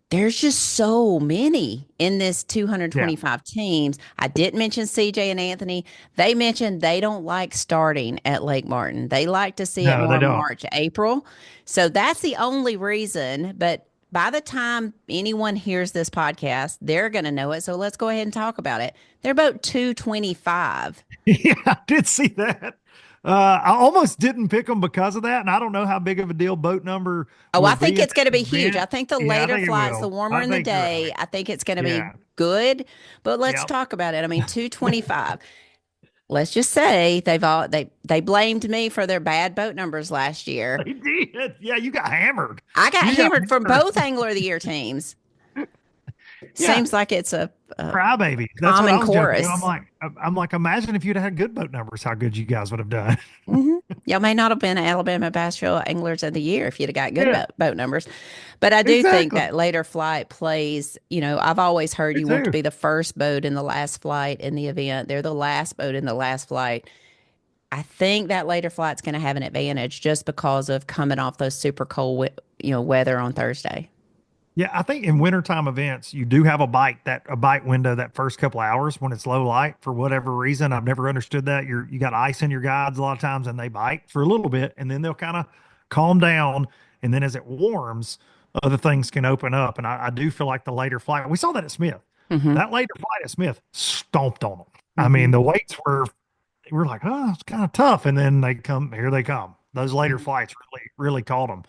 There's just so many in this Yeah. 225 teams. I didn't mention CJ and Anthony. They mentioned they don't like starting at Lake Martin. They like to see it No, they more don't. March, April. So that's the only reason. But by the time anyone hears this podcast, they're going to know it. So let's go ahead and talk about it. They're about 225. Yeah, I did see that. I almost didn't pick them because of that, and I don't know how big of a deal boat number Oh, will I think be at it's going to that be huge. I event. think the Yeah, I later think it flights, the will. warmer I in the think you're right. day, I think it's going to be Yeah. good. But let's Yep. talk about it. I mean, 225. Let's just say they blamed me for their bad boat numbers last year. They did. Yeah, you got hammered. I got You got hammered from hammered. both Angler of the Year teams. Yeah, Seems like it's a crybaby. That's what common I was joking. chorus. I'm like, imagine if you'd had good boat numbers, how good you guys would have done. Hmm. Y'all may not have been Alabama Bass Trail Anglers of the Year if you'd have got good Yeah, boat numbers. But I do think exactly. that later flight plays, I've always heard Me you want to too. be the first boat in the last flight in the event. They're the last boat in the last flight. I think that later flight's going to have an advantage just because of coming off those super cold, weather on Thursday. Yeah, I think in wintertime events, you do have a bite window that first couple hours when it's low light for whatever reason. I've never understood that. You got ice in your guides a lot of times and they bite for a little bit and then they'll kind of calm down. And then as it warms, other things can open up. And I do feel like the later flight, we saw that at Smith. Hmm. That later flight at Smith stomped on them. I mean, Hmm. the weights we're like, oh, it's kind of tough. And then here they come. Those later Hmm. flights really caught them.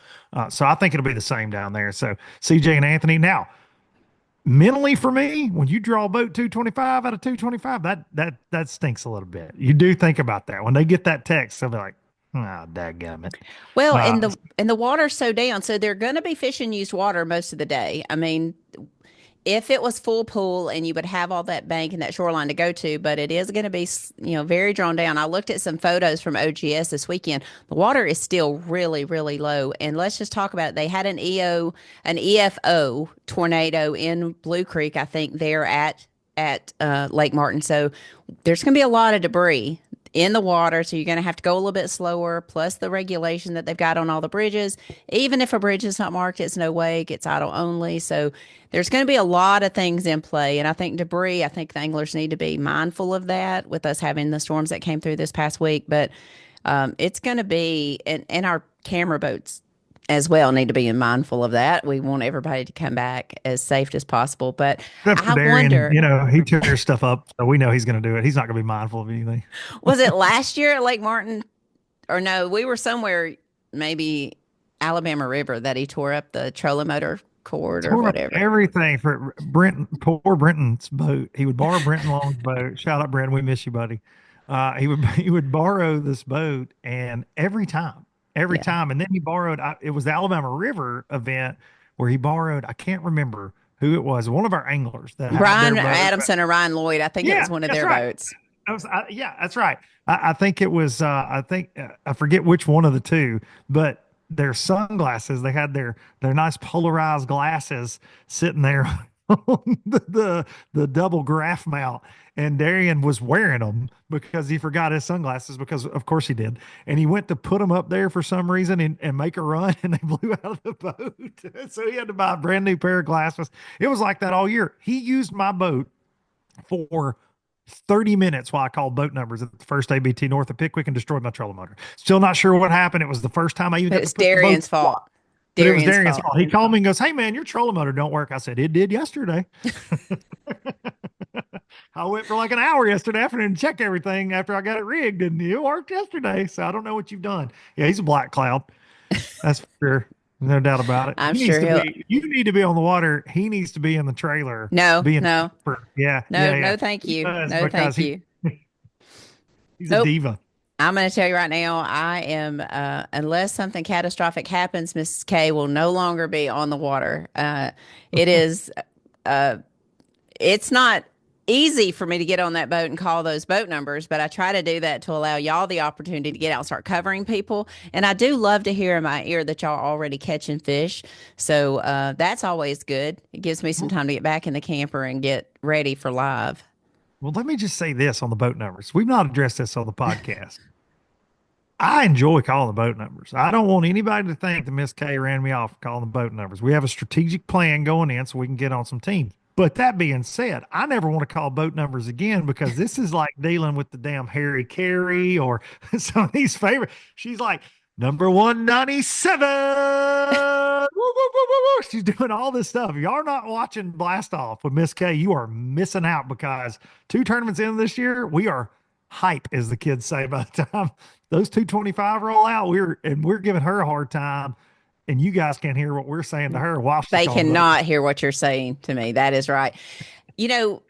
So I think it'll be the same down there. So CJ and Anthony. Now, mentally for me, when you draw a boat 225 out of 225, that stinks a little bit. You do think about that. When they get that text, they'll be like, oh, dadgummit. Well, and Uh, the water's so down, so they're going to be fishing used water most of the day. I mean, if it was full pool and you would have all that bank and that shoreline to go to, but it is going to be, very drawn down. I looked at some photos from OGS this weekend. The water is still really, really low. And let's just talk about it. They had an EFO tornado in Blue Creek, I think, there at Lake Martin. So there's going to be a lot of debris in the water. So you're going to have to go a little bit slower, plus the regulation that they've got on all the bridges. Even if a bridge is not marked, it's no wake, it's idle only. So there's going to be a lot of things in play. And I think debris, I think the anglers need to be mindful of that with us having the storms that came through this past week. But it's going to be, and our camera boats as well need to be mindful of that. We want everybody to come back as safe as possible. But except for I Darian, wonder, he tears stuff up. So we know he's going to do it. He's not going to be mindful of anything. was it last year at Lake Martin? Or no, we were somewhere, maybe Alabama River, that he tore up the trolling motor cord or Tore up whatever. everything for Brenton, poor Brenton's boat. He would borrow Brenton Long's boat. Shout out, Brenton. We miss you, buddy. He would borrow this boat, and every Yeah. time, and then he borrowed. It was the Alabama River event where he borrowed. I can't remember who it was. One of our anglers that had their Brian boat. Adamson or Ryan Lloyd, I think it Yeah, was one of that's their right. boats. Yeah, that's right. I think it was. I forget which one of the two, but their sunglasses. They had their nice polarized glasses sitting there on the double graph mount, and Darian was wearing them because he forgot his sunglasses because of course he did, and he went to put them up there for some reason and make a run, and they blew out of the boat. So he had to buy a brand new pair of glasses. It was like that all year. He used my boat for 30 minutes while I called boat numbers at the first ABT north of Pickwick and destroyed my trolling motor. Still not sure what happened. It was the first time I even But got to it's put the boat Darian's to water, fault. but it was Darian's Darian's fault. fault. He called me and goes, "Hey man, your trolling motor don't work." I said, "It did yesterday." I went for like an hour yesterday afternoon and checked everything after I got it rigged, and it worked yesterday. So I don't know what you've done. Yeah, he's a black cloud. That's for sure. No doubt about it. I'm He needs sure to he'll. be, you need to be on the water. He needs to be in the trailer No, being, no, yeah, no, yeah, yeah. no, thank He you. does No, because thank you. he's a Nope. diva. I'm going to tell you right now, I am, unless something catastrophic happens, Mrs. K will no longer be on the water. It is, uh, it's not easy for me to get on that boat and call those boat numbers, but I try to do that to allow y'all the opportunity to get out and start covering people. And I do love to hear in my ear that y'all are already catching fish. So that's always good. It gives me some Well, time to get back in the camper and get ready for live. well, let me just say this on the boat numbers. We've not addressed this on the podcast. I enjoy calling the boat numbers. I don't want anybody to think that Miss K ran me off for calling the boat numbers. We have a strategic plan going in so we can get on some teams. But that being said, I never want to call boat numbers again because this is like dealing with the damn Harry Carey or some of these favorite. She's like, number 197. Woo, woo, woo, woo, woo. She's doing all this stuff. If y'all are not watching Blast Off with Miss K, you are missing out because two tournaments in this year, we are hype, as the kids say, by the time those 225 roll out. We're giving her a hard time, and you guys can't hear what we're saying to her while she's They calling boat. cannot hear what you're saying to me. That is right. You know,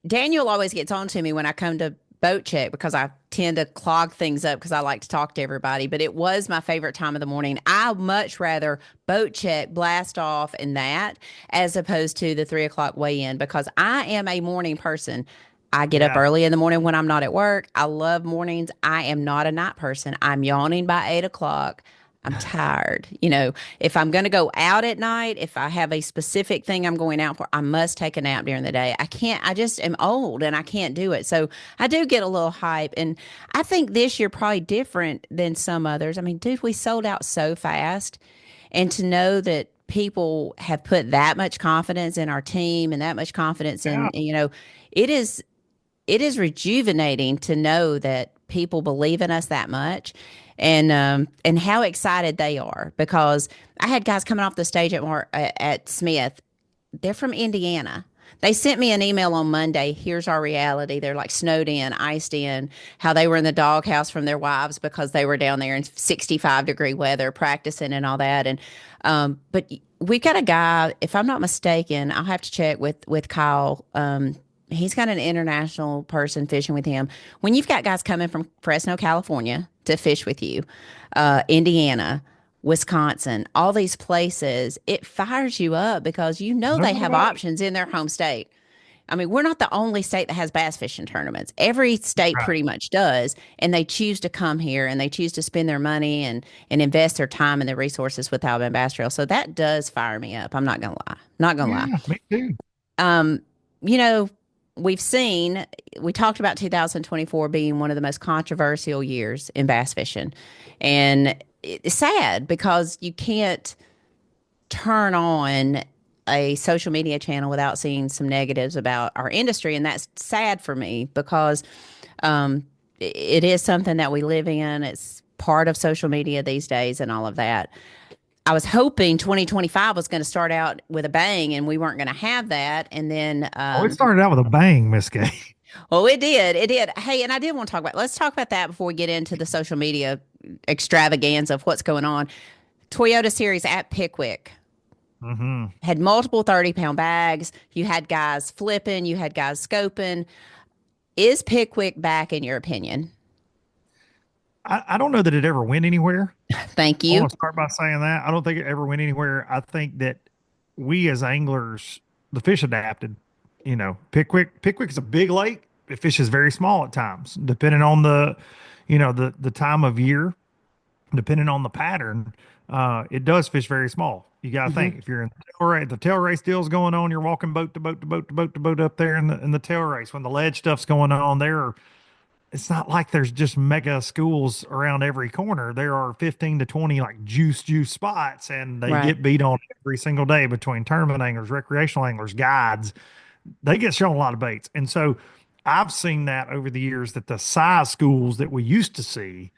Daniel always gets on to me when I come to boat check because I tend to clog things up because I like to talk to everybody, but it was my favorite time of the morning. I much rather boat check, blast off, and that as opposed to the 3 o'clock weigh in because I am a morning person. I get up Yeah. early in the morning when I'm not at work. I love mornings. I am not a night person. I'm yawning by 8 o'clock. I'm tired. If I'm going to go out at night, if I have a specific thing I'm going out for, I must take a nap during the day. I can't, I just am old and I can't do it. So I do get a little hype. And I think this year probably different than some others. I mean, dude, we sold out so fast. And to know that people have put that much confidence in our team and that much confidence Yeah. in, it is it is rejuvenating to know that people believe in us that much and how excited they are because I had guys coming off the stage at Smith. They're from Indiana. They sent me an email on Monday. Here's our reality. They're like snowed in, iced in, how they were in the doghouse from their wives because they were down there in 65-degree weather practicing and all that. But we got a guy, if I'm not mistaken, I'll have to check with Kyle. He's got an international person fishing with him. When you've got guys coming from Fresno, California to fish with you, Indiana, Wisconsin, all these places, it fires you up because No they doubt have about it. options in their home state. I mean, we're not the only state that has bass fishing tournaments. Every state Right. pretty much does, and they choose to come here and they choose to spend their money and invest their time and their resources with Alabama Bass Trail. So that does fire me up. I'm not gonna lie. Not gonna lie. Yeah, me too. Um, you know, we've seen, we talked about 2024 being one of the most controversial years in bass fishing. And it's sad because you can't turn on a social media channel without seeing some negatives about our industry. And that's sad for me because it is something that we live in. It's part of social media these days and all of that. I was hoping 2025 was going to start out with a bang and we weren't going to have that. And then, Oh, it started out with a bang, Miss Gay. well, it did. It did. Hey, and I did want to talk about, let's talk about that before we get into the social media extravaganza of what's going on. Toyota Series at Pickwick Hmm. had multiple 30-pound bags. You had guys flipping, you had guys scoping. Is Pickwick back, in your opinion? I don't know that it ever went anywhere. Thank I you. want to start by saying that. I don't think it ever went anywhere. I think that we as anglers, the fish adapted. Pickwick is a big lake. It fishes very small at times, depending on the time of year, depending on the pattern. It does fish very small. You got to Hmm. think if you're in the tail race deal's going on, you're walking boat to boat to boat to boat to boat up there in the tail race. When the ledge stuff's going on, it's not like there's just mega schools around every corner. There are 15 to 20 like juice spots, and they Right. get beat on every single day between tournament anglers, recreational anglers, guides. They get shown a lot of baits. And so I've seen that over the years that the size schools that we used to see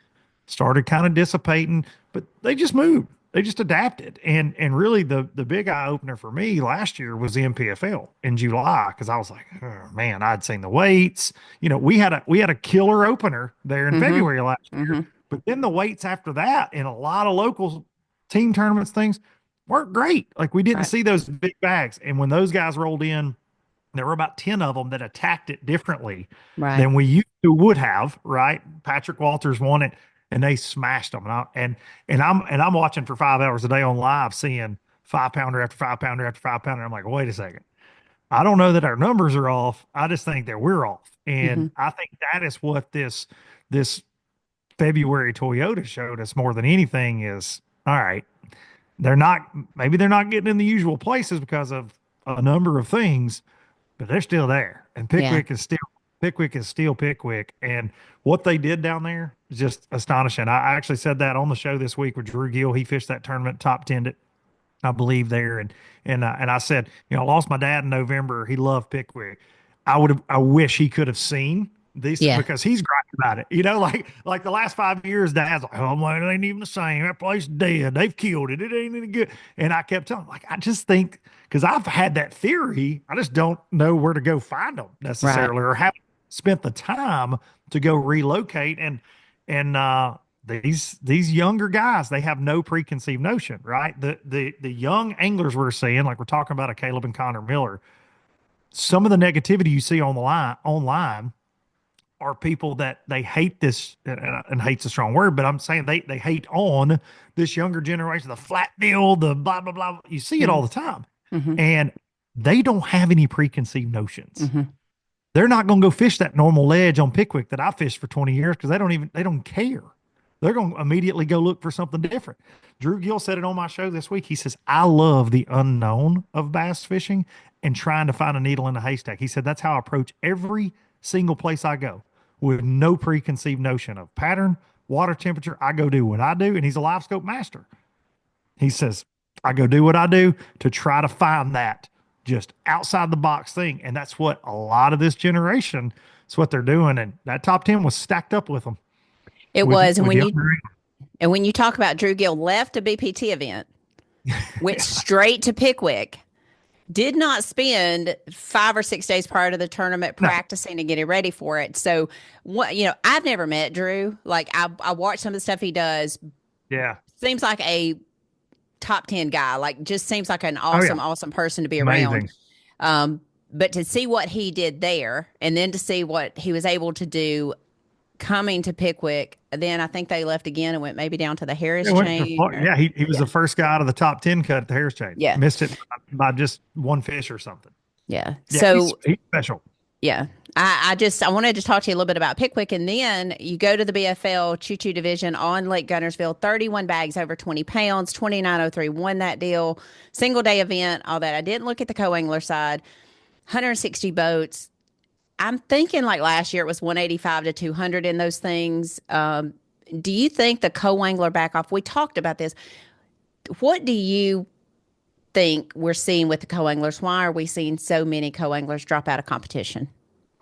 started kind of dissipating, but they just moved. They just adapted. And really the big eye opener for me last year was the MPFL in July because I was like, oh, man, I'd seen the weights. We had a killer opener there in Hmm. February last year, Hmm. but then the weights after that in a lot of local team tournaments things weren't great. Like we didn't Right. see those big bags. And when those guys rolled in, there were about 10 of them that attacked it differently Right. than we used to would have, right? Patrick Walters won it and they smashed them. And I'm watching for 5 hours a day on live, seeing 5 pounder after 5 pounder after 5 pounder. I'm like, wait a second. I don't know that our numbers are off. I just think that we're off. And Hmm. I think that is what this February Toyota showed us more than anything is all right. Maybe they're not getting in the usual places because of a number of things, but they're still there. And Yeah. Pickwick is still Pickwick. And what they did down there is just astonishing. I actually said that on the show this week with Drew Gill. He fished that tournament, top 10 it, I believe there. And I said, I lost my dad in November. He loved Pickwick. I wish he could have seen this Yeah. because he's griping about it. Like the last 5 years, Dad's like, oh man, it ain't even the same. That place is dead. They've killed it. It ain't any good. And I kept telling him, like, I just think because I've had that theory, I just don't know where to go find them Right. necessarily, or haven't spent the time to go relocate. And these younger guys, they have no preconceived notion, right? The young anglers we're seeing, like we're talking about a Caleb and Connor Miller, some of the negativity you see on the line online are people that they hate this, and hate's a strong word, but I'm saying they hate on this younger generation, the flat bill, the blah blah blah. You see it all Mhm. the time, Mhm. and they don't have any preconceived notions. Mhm. They're not going to go fish that normal ledge on Pickwick that I fished for 20 years because they don't care. They're going to immediately go look for something different. Drew Gill said it on my show this week. He says, I love the unknown of bass fishing and trying to find a needle in a haystack. He said, that's how I approach every single place I go with no preconceived notion of pattern, water temperature. I go do what I do. And he's a live scope master. He says, I go do what I do to try to find that just outside the box thing. And that's what a lot of this generation, it's what they're doing. And that top 10 was stacked up with them, It was, with young. and when you talk about Drew Gill left a BPT event, went straight to Pickwick, did not spend 5 or 6 days prior to the tournament No, practicing and getting ready for it. So, what I've never met Drew. Like I watched some of the stuff he does. yeah. Seems like a top 10 guy. Like just seems like an Oh, yeah. awesome person to be around. Amazing. But to see what he did there, and then to see what he was able to do coming to Pickwick, then I think they left again and went maybe down to the Harris Yeah, chain. Yeah, he was Yeah, the first guy out of the top 10 cut at the Harris chain. yeah, Missed it by just one fish or something. yeah. Yeah, So he's special. yeah, I wanted to talk to you a little bit about Pickwick, and then you go to the BFL Choo Choo division on Lake Gunnersville. 31 bags over 20 pounds. 2903 won that deal. Single day event. All that. I didn't look at the co-angler side. 160 boats. I'm thinking like last year it was 185 to 200 in those things. Do you think the co-angler back off? We talked about this. What do you think we're seeing with the co-anglers? Why are we seeing so many co-anglers drop out of competition?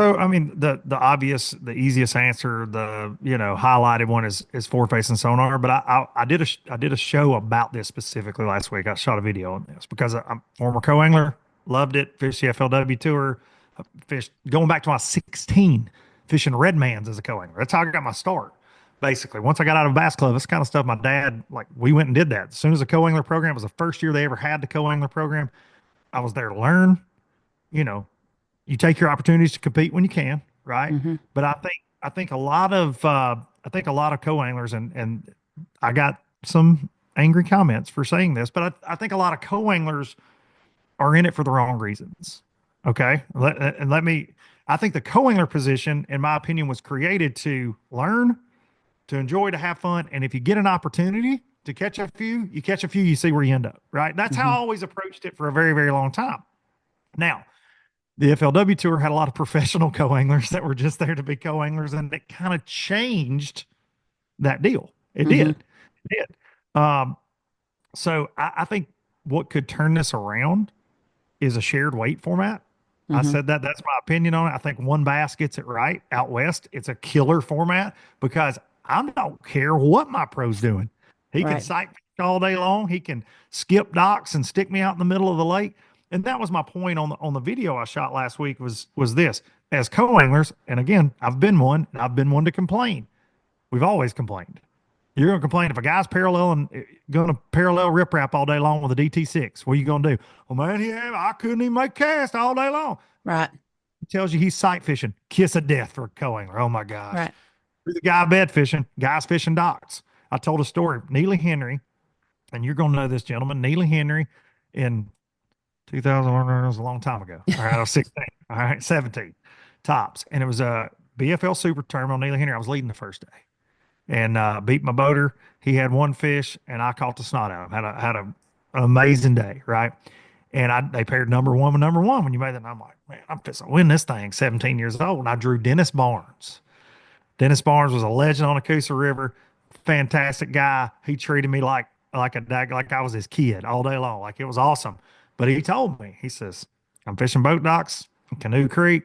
So, I mean, the obvious, the easiest answer, the highlighted one is four facing sonar. But I did a show about this specifically last week. I shot a video on this because I'm a former co-angler, loved it, fished the FLW tour, fished going back to my 16, fishing Redmans as a co-angler. That's how I got my start. Basically, once I got out of bass club, that's kind of stuff my dad, like, we went and did that. As soon as the co-angler program was the first year they ever had the co-angler program, I was there to learn. You know, you take your opportunities to compete when you can, right? Mm-hmm. But I think a lot of co-anglers, and I got some angry comments for saying this, but I think a lot of co-anglers are in it for the wrong reasons. Okay, I think the co-angler position, in my opinion, was created to learn, to enjoy, to have fun, and if you get an opportunity to catch a few, you catch a few, you see where you end up, right? That's how I Mm-hmm. always approached it for a very, very long time. Now, the FLW tour had a lot of professional co-anglers that were just there to be co-anglers, and it kind of changed that deal. It did. Mm-hmm. It did. So I think what could turn this around is a shared weight format. I Mm-hmm. said that. That's my opinion on it. I think one bass gets it right out west. It's a killer format because I don't care what my pro's doing. He can Right. sight fish all day long. He can skip docks and stick me out in the middle of the lake. And that was my point on the video I shot last week was this. As co-anglers, and again, I've been one, and I've been one to complain. We've always complained. You're going to complain if a guy's going to parallel riprap all day long with a DT6. What are you going to do? Oh, man, I couldn't even make cast all day long. Right. He tells you he's sight fishing. Kiss of death for a co-angler. Oh, my gosh. Right. You're the guy bed fishing. Guys fishing docks. I told a story. Neely Henry, and you're going to know this gentleman, Neely Henry, in 2001, it was a long time ago. All right, I was 16. All right, 17 tops. And it was a BFL Super Terminal, Neely Henry. I was leading the first day and beat my boater. He had one fish, and I caught the snot out of him. An amazing day, right? And they paired number one with number one when you made that. And I'm like, man, I'm fixing to win this thing. 17 years old, and I drew Dennis Barnes. Dennis Barnes was a legend on the Coosa River, fantastic guy. He treated me like I was his kid all day long. Like it was awesome. But he told me, he says, I'm fishing boat docks in Canoe Creek.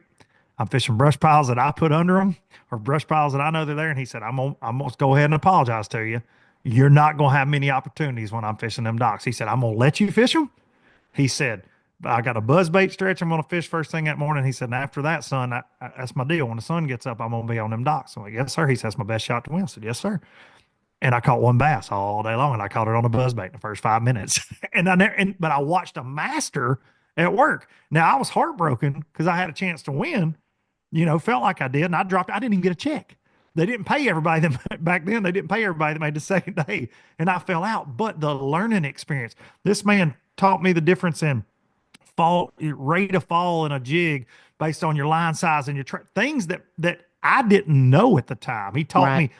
I'm fishing brush piles that I put under them or brush piles that I know they're there. And he said, I'm gonna go ahead and apologize to you. You're not gonna have many opportunities when I'm fishing them docks. He said, I'm gonna let you fish them. He said, I got a buzz bait stretch I'm going to fish first thing that morning. He said, and after that, son, that's my deal. When the sun gets up, I'm going to be on them docks. I'm like, yes, sir. He says, that's my best shot to win. I said, yes, sir. And I caught one bass all day long, and I caught it on a buzz bait in the first 5 minutes. But I watched a master at work. Now I was heartbroken because I had a chance to win, felt like I did. And I didn't even get a check. They didn't pay everybody that back then. They didn't pay everybody that made the second day. And I fell out. But the learning experience, this man taught me the difference in fall rate of fall in a jig based on your line size and your things that I didn't know at the time. He taught Right. me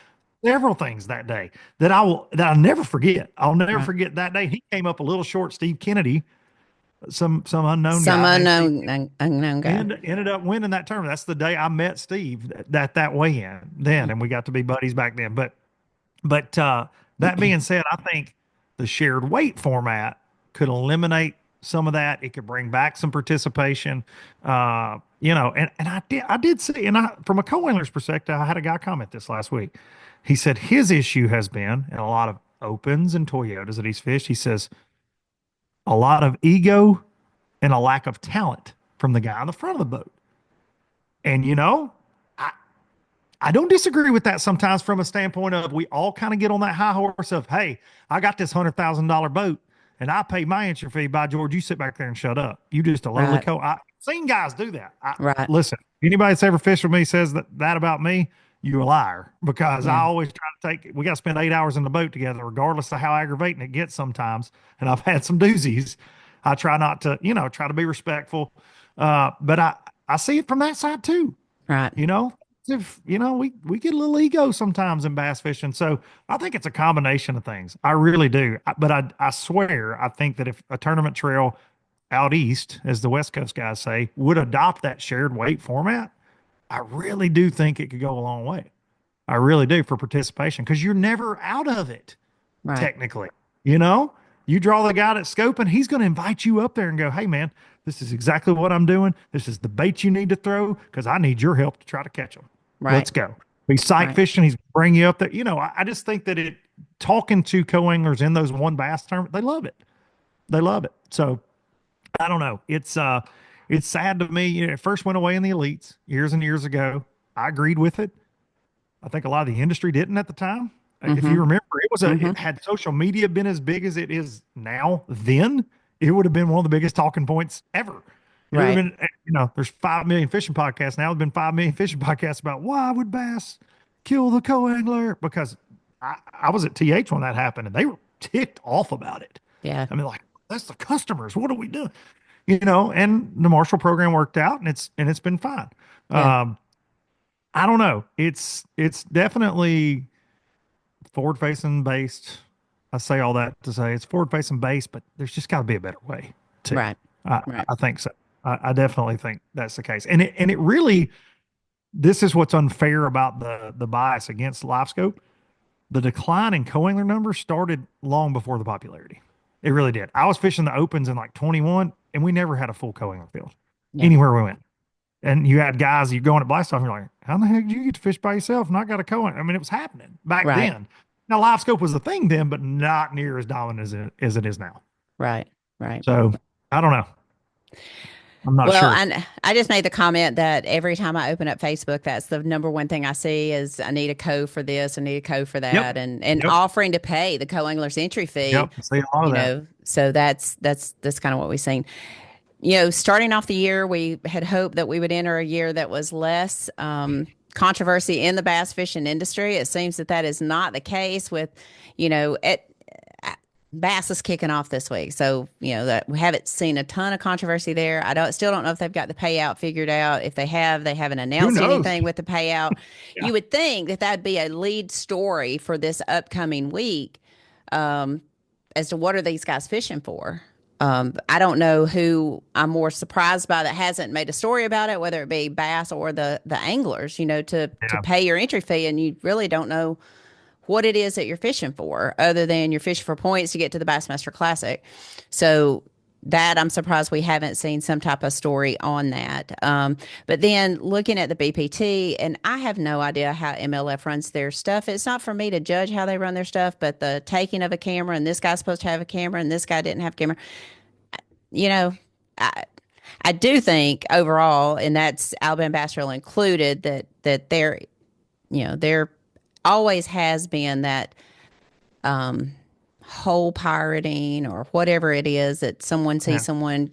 several things that day that I'll never forget. I'll never Right. forget that day. He came up a little short. Steve Kennedy, some unknown Some guy named Steve, unknown guy. ended up winning that tournament. That's the day I met Steve that way in then, and we got to be buddies back then. But that being said, I think the shared weight format could eliminate some of that. It could bring back some participation. And I did see, and from a co-angler's perspective, I had a guy comment this last week. He said his issue has been in a lot of opens and Toyotas that he's fished. He says a lot of ego and a lack of talent from the guy on the front of the boat. And I I don't disagree with that sometimes from a standpoint of we all kind of get on that high horse of, hey, I got this $100,000 boat and I pay my entry fee. By George, you sit back there and shut up. You just a lowly Right. co. I've seen guys do that. Right. Listen, anybody that's ever fished with me says that about me, you a liar because I Yeah. always try to we got to spend 8 hours in the boat together, regardless of how aggravating it gets sometimes. And I've had some doozies. I try not to, try to be respectful. But I see it from that side too. Right. You know, if we get a little ego sometimes in bass fishing. So I think it's a combination of things. I really do. But I swear, I think that if a tournament trail out east, as the West Coast guys say, would adopt that shared weight format, I really do think it could go a long way. I really do for participation because you're never out of it Right. technically. You know, you draw the guy that's scoping, he's going to invite you up there and go, hey, man, this is exactly what I'm doing. This is the bait you need to throw because I need your help to try to catch them. Right. Let's go. Be sight Right. fishing. He's bring you up there. I just think that talking to co-anglers in those one bass tournament, they love it. They love it. So I don't know. It's sad to me. It first went away in the elites years and years ago. I agreed with it. I think a lot of the industry didn't at the time. If you Mm-hmm. remember, Mm-hmm. it had social media been as big as it is now, then it would have been one of the biggest talking points ever. It would have Right. been, there's 5 million fishing podcasts now. There's been 5 million fishing podcasts about why would bass kill the co-angler? Because I was at TH when that happened and they were ticked off about it. Yeah. I mean, like, that's the customers. What are we doing? And the Marshall program worked out and it's been fine. Yeah. Um, I don't know. It's definitely forward facing based. I say all that to say it's forward facing based, but there's just got to be a better way too. Right. I, Right. I think so. I definitely think that's the case. And it really, this is what's unfair about the bias against live scope. The decline in co-angler numbers started long before the popularity. It really did. I was fishing the opens in like 21 and we never had a full co-angler field Yeah. anywhere we went. And you had guys, you going at blast off, and you're like, how the heck do you get to fish by yourself and not got a co-angler? I mean, it was happening back Right. then. Now, live scope was the thing then, but not near as dominant as it is now. Right. Right. So I don't know. I'm not Well, sure. and I just made the comment that every time I open up Facebook, that's the number one thing I see is I need a code for this, I need a code for Yep. that, and Yep. offering to pay the co-angler's entry fee. Yep. See a lot of that. So that's kind of what we've seen. Starting off the year, we had hoped that we would enter a year that was less controversy in the bass fishing industry. It seems that is not the case with, Bass is kicking off this week. So, that we haven't seen a ton of controversy there. Still don't know if they've got the payout figured out. If they have, they haven't Who announced knows? anything with the payout. Yeah. You would think that that'd be a lead story for this upcoming week, as to what are these guys fishing for. I don't know who I'm more surprised by that hasn't made a story about it, whether it be bass or the anglers, to Yeah. pay your entry fee, and you really don't know what it is that you're fishing for, other than you're fishing for points to get to the Bassmaster Classic. So that I'm surprised we haven't seen some type of story on that. But then looking at the BPT, and I have no idea how MLF runs their stuff. It's not for me to judge how they run their stuff, but the taking of a camera, and this guy's supposed to have a camera and this guy didn't have a camera. You know, I, I do think overall, and that's Alabama Bass Trail included, that there always has been that hole pirating or whatever it is that someone sees Yeah. someone,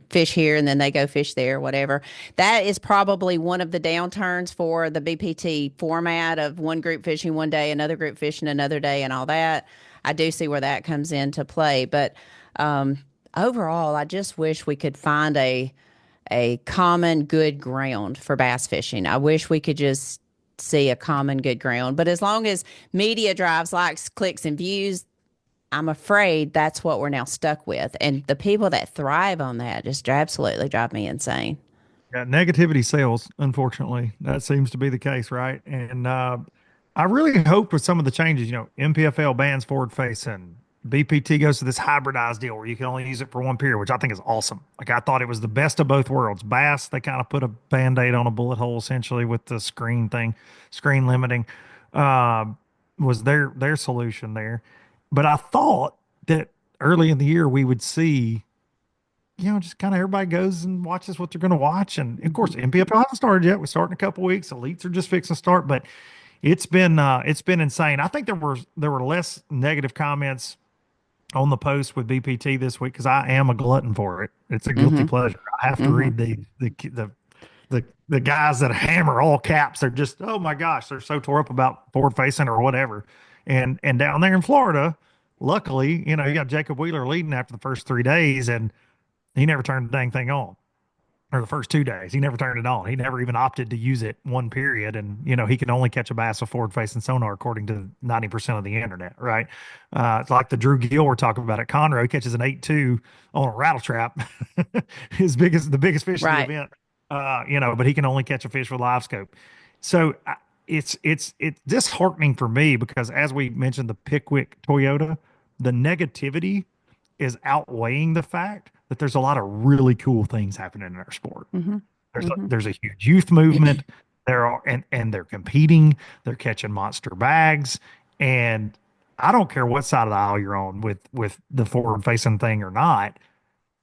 fish here and then they go fish there, whatever. That is probably one of the downturns for the BPT format of one group fishing one day, another group fishing another day, and all that. I do see where that comes into play, but um, overall, I just wish we could find a common good ground for bass fishing. I wish we could just see a common good ground. But as long as media drives likes, clicks, and views, I'm afraid that's what we're now stuck with. And the people that thrive on that just absolutely drive me insane. Yeah, negativity sells, unfortunately. That seems to be the case, right? And I really hope with some of the changes, MPFL bans forward facing. BPT goes to this hybridized deal where you can only use it for one period, which I think is awesome. Like I thought it was the best of both worlds. Bass, they kind of put a band-aid on a bullet hole essentially with the screen thing, screen limiting, uh, was their solution there. But I thought that early in the year we would see just kind of everybody goes and watches what they're going to watch. And of course, MPFL hasn't started yet. We start in a couple weeks. Elites are just fixing to start, but it's been insane. I think there were less negative comments on the post with BPT this week because I am a glutton for it. It's a guilty Mm-hmm. pleasure. I have to Mm-hmm. read the guys that hammer all caps. They're just, oh my gosh, they're so tore up about forward facing or whatever. And down there in Florida, luckily, you got Jacob Wheeler leading after the first 3 days, and he never turned the dang thing on. Or the first 2 days, he never turned it on. He never even opted to use it one period. And, he can only catch a bass with forward facing sonar, according to 90% of the internet, right? It's like the Drew Gill we're talking about at Conroe. He catches an 8.2 on a rattle trap, the biggest fish of the Right. event, but he can only catch a fish with live scope. So it's disheartening for me because, as we mentioned, the Pickwick Toyota, the negativity is outweighing the fact that there's a lot of really cool things happening in our sport. Mm-hmm. There's a, Mm-hmm. there's a huge youth movement. There are and they're competing. They're catching monster bags, and I don't care what side of the aisle you're on with the forward facing thing or not.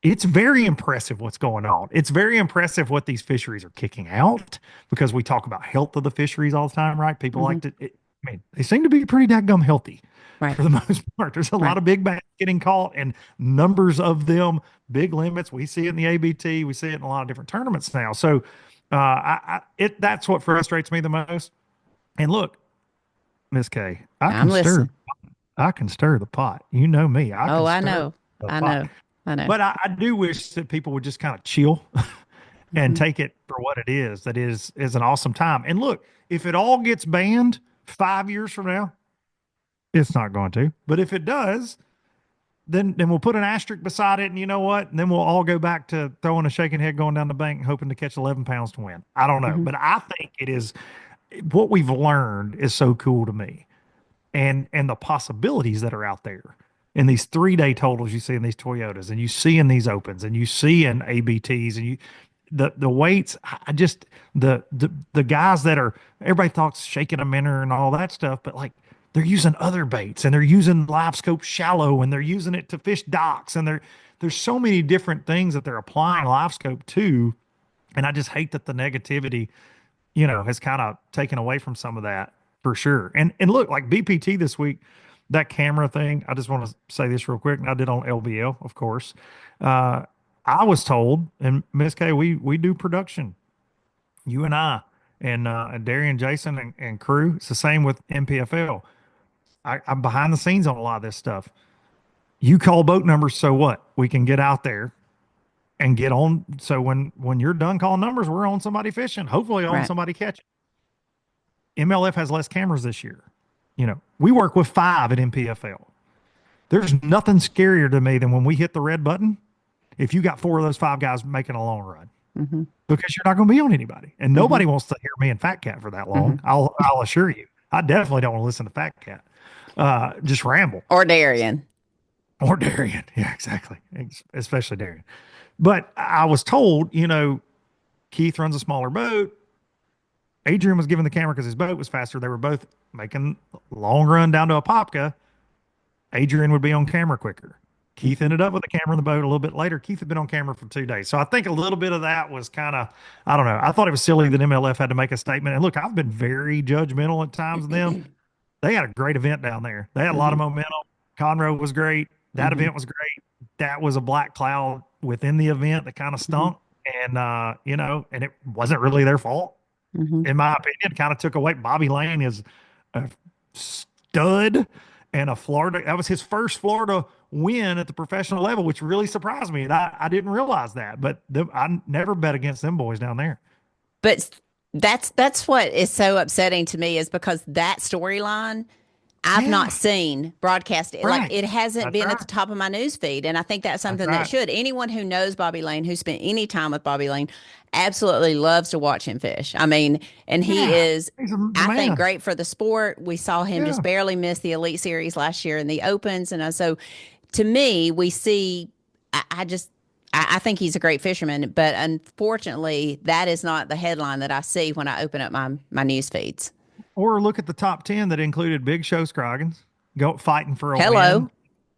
It's very impressive what's going on. It's very impressive what these fisheries are kicking out because we talk about health of the fisheries all the time, right? People Mm-hmm. like to, I mean, they seem to be pretty dadgum healthy Right. for the most part. There's a Right. lot of big bass getting caught and numbers of them, big limits. We see it in the ABT. We see it in a lot of different tournaments now. So, that's what frustrates me the most. And look, Miss K, I'm listening. I can stir the pot. You know me, I Oh, can I stir know. the I pot. know. I know. But I do wish that people would just kind of chill and Mm-hmm. take it for what it is. That is an awesome time. And look, if it all gets banned 5 years from now, it's not going to. But if it does, then we'll put an asterisk beside it, and you know what? And then we'll all go back to throwing a shaking head going down the bank and hoping to catch 11 pounds to win. I don't know, Mm-hmm. but I think it is what we've learned is so cool to me, and the possibilities that are out there in these 3 day totals you see in these Toyotas, and you see in these opens, and you see in ABTs, and the weights. I just the guys that are everybody talks shaking a minnow and all that stuff, but like they're using other baits and they're using live scope shallow and they're using it to fish docks, and there's so many different things that they're applying live scope to, and I just hate that the negativity has kind of taken away from some of that for sure. And look, like BPT this week, that camera thing. I just want to say this real quick, and I did on LBL, of course. Uh, I was told, and Miss K, we do production, you and I, and Darian, Jason, and crew. It's the same with MPFL. I'm behind the scenes on a lot of this stuff. You call boat numbers, so what? We can get out there and get on. So when you're done calling numbers, we're on somebody fishing, hopefully on Right. somebody catching. MLF has less cameras this year. We work with 5 at MPFL. There's nothing scarier to me than when we hit the red button if you got 4 of those 5 guys making a long run Mm-hmm. because you're not going to be on anybody. And Mm-hmm. nobody wants to hear me and Fat Cat for that Mm-hmm. long. I'll assure you. I definitely don't want to listen to Fat Cat. Just ramble. Or Darian. Or Darian. Yeah, exactly. Especially Darian. But I was told, Keith runs a smaller boat. Adrian was given the camera because his boat was faster. They were both making long run down to Apopka. Adrian would be on camera quicker. Keith ended up with the camera in the boat a little bit later. Keith had been on camera for 2 days. So I think a little bit of that was kind of, I don't know. I thought it was silly that MLF had to make a statement. And look, I've been very judgmental at times of them. They had a great event down there. They had a lot Mm-hmm. of momentum. Conroe was great. That Hmm. event was great. That was a black cloud within the event that kind of Hmm. stunk. And, and it wasn't really their fault, Hmm. in my opinion. Kind of took away. Bobby Lane is a stud and a Florida. That was his first Florida win at the professional level, which really surprised me. And I didn't realize that, but I never bet against them boys down there. But that's what is so upsetting to me is because that storyline I've not Yeah, seen broadcast. Like right. it hasn't That's been at the right. top of my news feed, and I think that's That's something that right. should. Anyone who knows Bobby Lane, who spent any time with Bobby Lane, absolutely loves to watch him fish. I mean, and he Yeah. is, The I think, man. great for the sport. We saw him just Yeah. barely miss the Elite Series last year in the Opens, and so to me, we see. I just I think he's a great fisherman, but unfortunately, that is not the headline that I see when I open up my news feeds. Or look at the top 10 that included Big Show Scroggins go fighting for a win. Hello.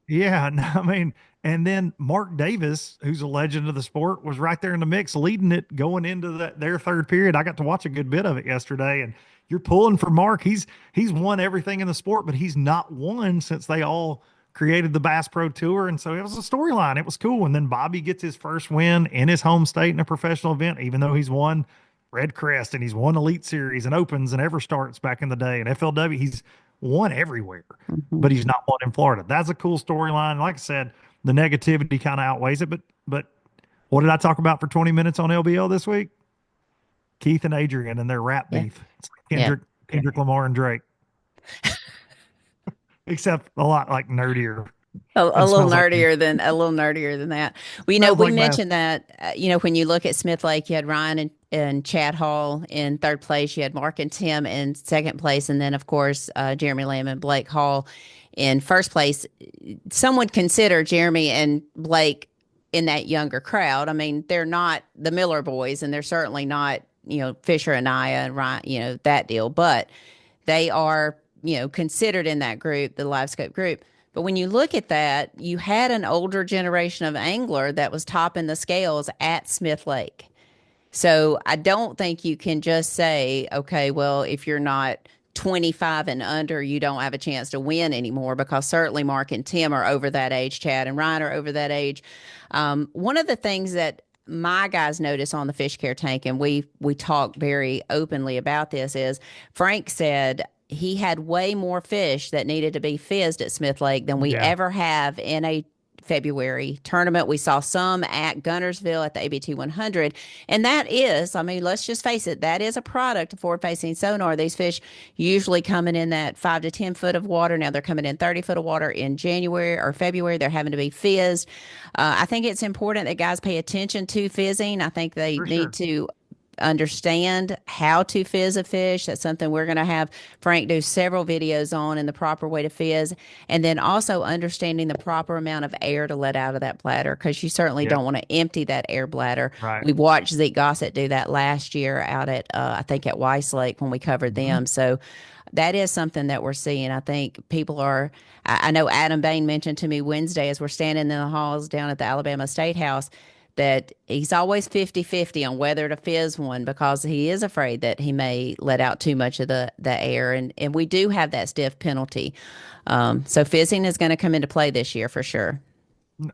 Yeah, no, I mean, and then Mark Davis, who's a legend of the sport, was right there in the mix, leading it going into their third period. I got to watch a good bit of it yesterday, and you're pulling for Mark. He's won everything in the sport, but he's not won since they all created the Bass Pro Tour, and so it was a storyline. It was cool. And then Bobby gets his first win in his home state in a professional event, even though he's won Red Crest and he's won Elite Series and Opens and Ever Starts back in the day and FLW. He's won everywhere, Mhm. but he's not won in Florida. That's a cool storyline. Like I said, the negativity kind of outweighs it. But what did I talk about for 20 minutes on LBL this week? Keith and Adrian and their rap Yeah. beef. It's like Yeah. Kendrick Lamar and Drake, except a lot like nerdier A and little smells like nerdier than that. Well, smells we like bath. mentioned that when you look at Smith Lake, you had Ryan and Chad Hall in third place, you had Mark and Tim in second place, and then of course Jeremy Lamb and Blake Hall in first place. Some would consider Jeremy and Blake in that younger crowd. I mean, they're not the Miller boys, and they're certainly not Fisher and Naya and Ryan, that deal, but they are, considered in that group, the live scope group. But when you look at that, you had an older generation of angler that was topping the scales at Smith Lake. So I don't think you can just say, okay, well, if you're not 25 and under, you don't have a chance to win anymore because certainly Mark and Tim are over that age. Chad and Ryan are over that age. One of the things that my guys notice on the fish care tank, and we talk very openly about this, is Frank said he had way more fish that needed to be fizzed at Smith Lake than we Yeah, ever have in a February tournament. We saw some at Gunnersville at the ABT 100. And that is, I mean, let's just face it, that is a product of forward facing sonar. These fish usually coming in that 5 to 10 foot of water. Now they're coming in 30 foot of water in January or February. They're having to be fizzed. I think it's important that guys pay attention to fizzing. I think they for need sure. to understand how to fizz a fish. That's something we're going to have Frank do several videos on and the proper way to fizz. And then also understanding the proper amount of air to let out of that bladder because you certainly Yeah, don't want to empty that air bladder. right. We watched Zeke Gossett do that last year out at, I think, at Weiss Lake when we covered Mhm. them. So that is something that we're seeing. I think people are, I know Adam Bain mentioned to me Wednesday as we're standing in the halls down at the Alabama State House that he's always 50-50 on whether to fizz one because he is afraid that he may let out too much of the air. And we do have that stiff penalty. So fizzing is going to come into play this year for sure.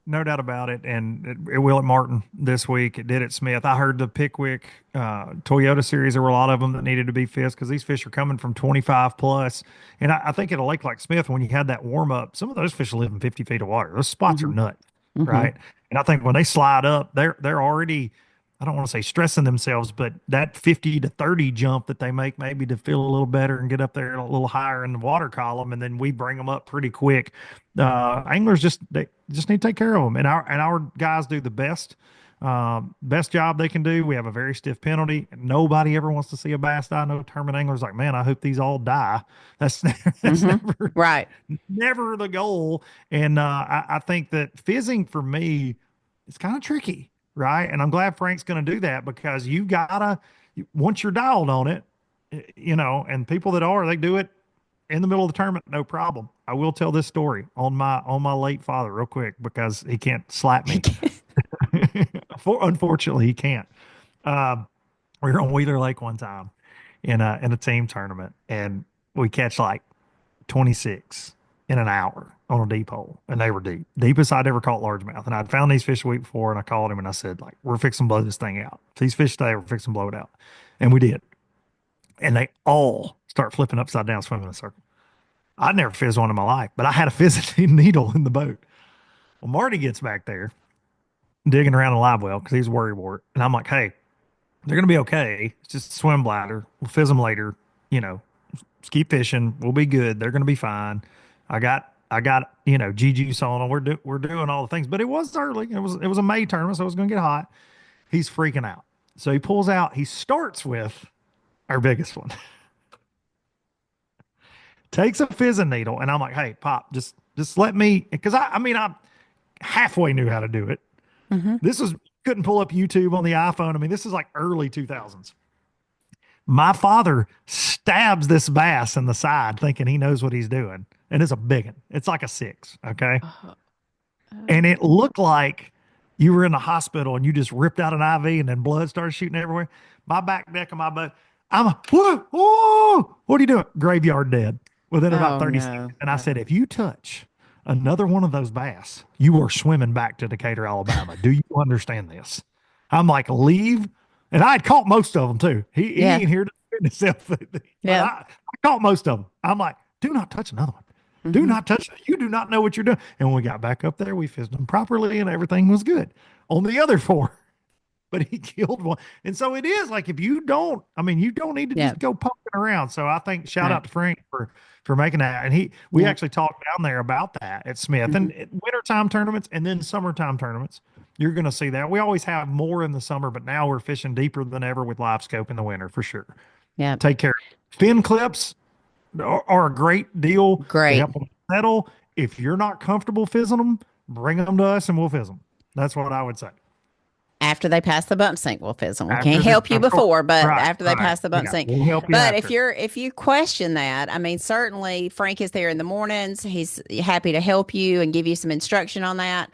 No doubt about it. And it will at Martin this week. It did at Smith. I heard the Pickwick Toyota series. There were a lot of them that needed to be fished because these fish are coming from 25 plus. And I think at a lake like Smith, when you had that warm up, some of those fish live in 50 feet of water. Those spots are Hmm. nuts, Hmm. right? And I think when they slide up, they're already, I don't want to say stressing themselves, but that 50 to 30 jump that they make maybe to feel a little better and get up there a little higher in the water column, and then we bring them up pretty quick. Anglers they just need to take care of them, and our guys do the best job they can do. We have a very stiff penalty. Nobody ever wants to see a bass die. No tournament anglers like, man, I hope these all die. That's that's Hmm. never Right. never the goal. And I think that fizzing for me is kind of tricky, right? And I'm glad Frank's going to do that because you gotta once you're dialed on it, and people that are they do it in the middle of the tournament, no problem. I will tell this story on my late father real quick because he can't slap me. Unfortunately, he can't. Um, we were on Wheeler Lake one time in a team tournament, and we catch like 26. in an hour on a deep hole, and they were deep, deepest I'd ever caught largemouth. And I'd found these fish the week before, and I called him and I said, like, we're fixing to blow this thing out. These fish today, we're fixing to blow it out, and we did. And they all start flipping upside down, swimming in a circle. I'd never fizzed one in my life, but I had a fizzing needle in the boat. Well, Marty gets back there digging around the live well because he's worried about it, and I'm like, hey, they're gonna be okay. It's just a swim bladder. We'll fizz them later. You know, just keep fishing. We'll be good. They're gonna be fine. I got G juice on them. We're doing all the things, but it was early. It was a May tournament, so it was gonna get hot. He's freaking out. So he pulls out. He starts with our biggest one. Takes a fizzing needle, and I'm like, hey, Pop, just let me, because I halfway knew how to do it. Hmm. This was couldn't pull up YouTube on the iPhone. I mean, this is like early 2000s. My father stabs this bass in the side, thinking he knows what he's doing, and it's a big one. It's like a 6, okay? Oh, And it looked like you were in the hospital and you just ripped out an IV and then blood started shooting everywhere. My back deck of my boat, I'm a, whoa, whoa, what are you doing? Graveyard dead within about oh 30 no. seconds. And I said, if you touch another one of those bass, you are swimming back to Decatur, Alabama. Do you understand this? I'm like, leave. And I had caught most of them too. He Yeah. ain't here to defend himself. But Yeah. I caught most of them. I'm like, do not touch another one. Do Hmm. not touch it. You do not know what you're doing. And when we got back up there, we fished them properly and everything was good. On the other 4, but he killed one. And so it is like if you don't, I mean, you don't need to Yeah. just go poking around. So I think shout Right. out to Frank for making that. And we Yeah. actually talked down there about that at Smith Hmm. and wintertime tournaments and then summertime tournaments. You're going to see that. We always have more in the summer, but now we're fishing deeper than ever with live scope in the winter for sure. Yeah. Take care. Fin clips are a great deal. They Great. help them settle. If you're not comfortable fizzing them, bring them to us and we'll fizz them. That's what I would say. After they pass the bump sink, we'll fizz them. We can't After the, help you of course, before, but right, after they right. pass the bump Yeah, sink. we'll help you But if after. you question that, I mean, certainly Frank is there in the mornings. He's happy to help you and give you some instruction on that.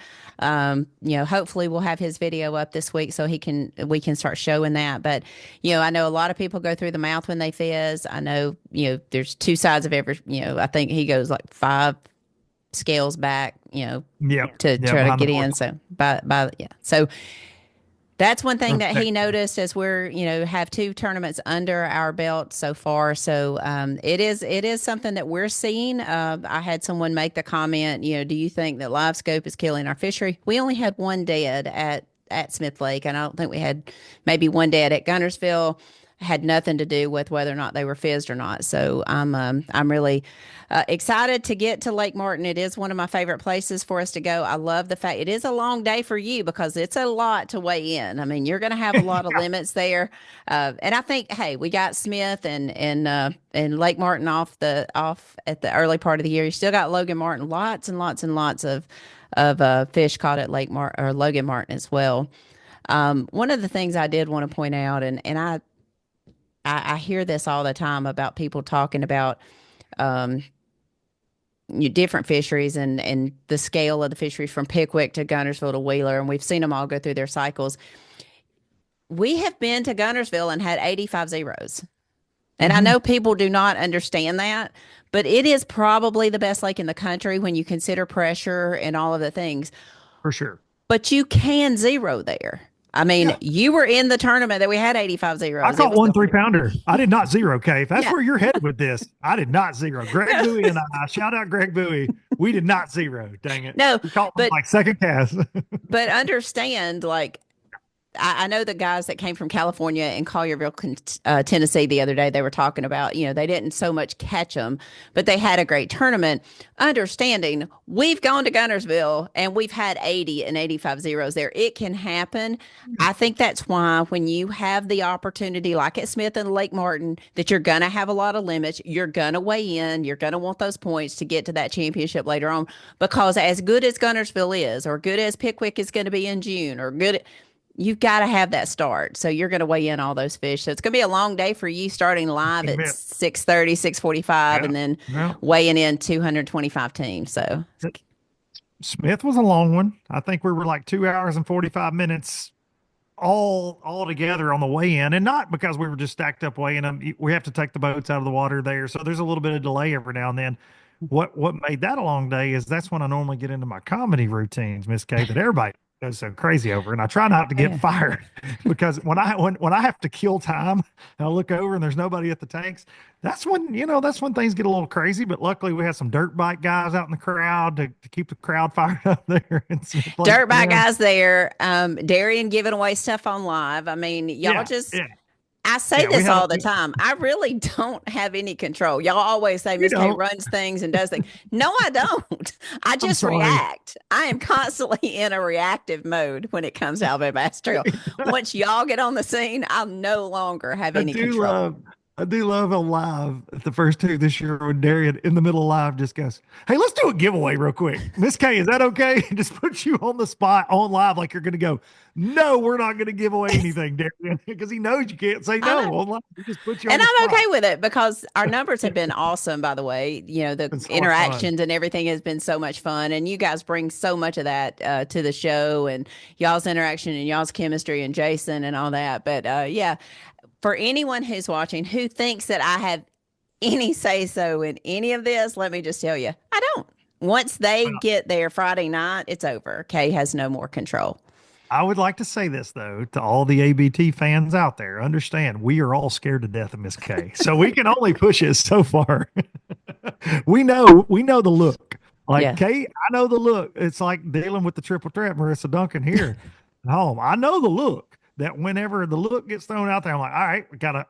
Hopefully we'll have his video up this week so we can start showing that. But I know a lot of people go through the mouth when they fizz. I know there's two sides of every. I think he goes like 5 scales back. Yep, To yep, try to behind the get in. north. So yeah. So that's one thing that he Perfect. noticed as we're, have 2 tournaments under our belt so far. So it is something that we're seeing. I had someone make the comment, do you think that live scope is killing our fishery? We only had one dead at Smith Lake, and I don't think we had maybe one dead at Gunnersville. Had nothing to do with whether or not they were fizzed or not. So I'm really excited to get to Lake Martin. It is one of my favorite places for us to go. I love the fact it is a long day for you because it's a lot to weigh in. I mean, you're going to have a lot of limits there, and I think hey, we got Smith and Lake Martin off at the early part of the year. You still got Logan Martin, lots and lots and lots of fish caught at Lake Martin or Logan Martin as well. One of the things I did want to point out, and I hear this all the time about people talking about um, different fisheries and the scale of the fisheries from Pickwick to Gunnersville to Wheeler, and we've seen them all go through their cycles. We have been to Gunnersville and had 85 zeros. And I Hmm. know people do not understand that, but it is probably the best lake in the country when you consider pressure and all of the things. For sure. But you can zero there. I mean, Yeah. you were in the tournament that we had 85 I zeros. It caught was one 3-pounder. I did not zero, K. If that's yeah. where you're headed with this, I did not zero. Greg No, Bowie and I, shout out Greg Bowie. We did not zero. Dang it. no, We caught one but like second cast. but understand like I know the guys that came from California and Collierville, Tennessee, the other day, they were talking about, they didn't so much catch them, but they had a great tournament. Understanding we've gone to Gunnersville and we've had 80 and 85 zeros there. It can happen. I think that's why when you have the opportunity, like at Smith and Lake Martin, that you're going to have a lot of limits, you're going to weigh in, you're going to want those points to get to that championship later on. Because as good as Gunnersville is, or good as Pickwick is going to be in June, or good you've got to have that start. So you're going to weigh in all those fish. So it's going to be a long day for you starting live at Amen. 6:30, 6:45, Yeah. and then Yeah. weighing in 225 teams. So Smith was a long one. I think we were like 2 hours and 45 minutes all together on the way in, and not because we were just stacked up weighing them. We have to take the boats out of the water there, so there's a little bit of delay every now and then. what made that a long day is that's when I normally get into my comedy routines, Miss K, that everybody goes so crazy over. And I try not to get Yeah. fired because when I have to kill time and I look over and there's nobody at the tanks, that's when things get a little crazy. But luckily we had some dirt bike guys out in the crowd to keep the crowd fired up there and some place Dirt for bike them. guys there. Darian giving away stuff on live. I mean, y'all Yeah, just, yeah, I say yeah. We this had a all the time. I really don't have any control. Y'all always say you Miss K know, runs things and does things. No, I don't. I I'm just sorry. react. I am constantly in a reactive mode when it comes to Alabama Bass Trail. Once y'all get on the scene, I'll no longer have I any do control. love, I do love on live at the first two this year when Darian in the middle of live just goes, "Hey, let's do a giveaway real quick. Miss K, is that okay?" Just puts you on the spot on live like you're going to go, "No, we're not going to give away anything, Darian," because he knows you can't say I no know. on live. He just puts you on And the I'm spot. okay with it because our numbers have been awesome, by the way. You know, the It's so much fun. interactions and everything has been so much fun. And you guys bring so much of that to the show and y'all's interaction and y'all's chemistry and Jason and all that. But yeah, for anyone who's watching who thinks that I have any say so in any of this, let me just tell you, I don't. Once they Well, get there Friday night, it's over. Kay has no more control. I would like to say this though to all the ABT fans out there. Understand, we are all scared to death of Miss K, so we can only push it so far. We know the look. Like Yeah. Kate, I know the look. It's like dealing with the triple threat, Marissa Duncan here at home. I know the look that whenever the look gets thrown out there, I'm like, all right, we gotta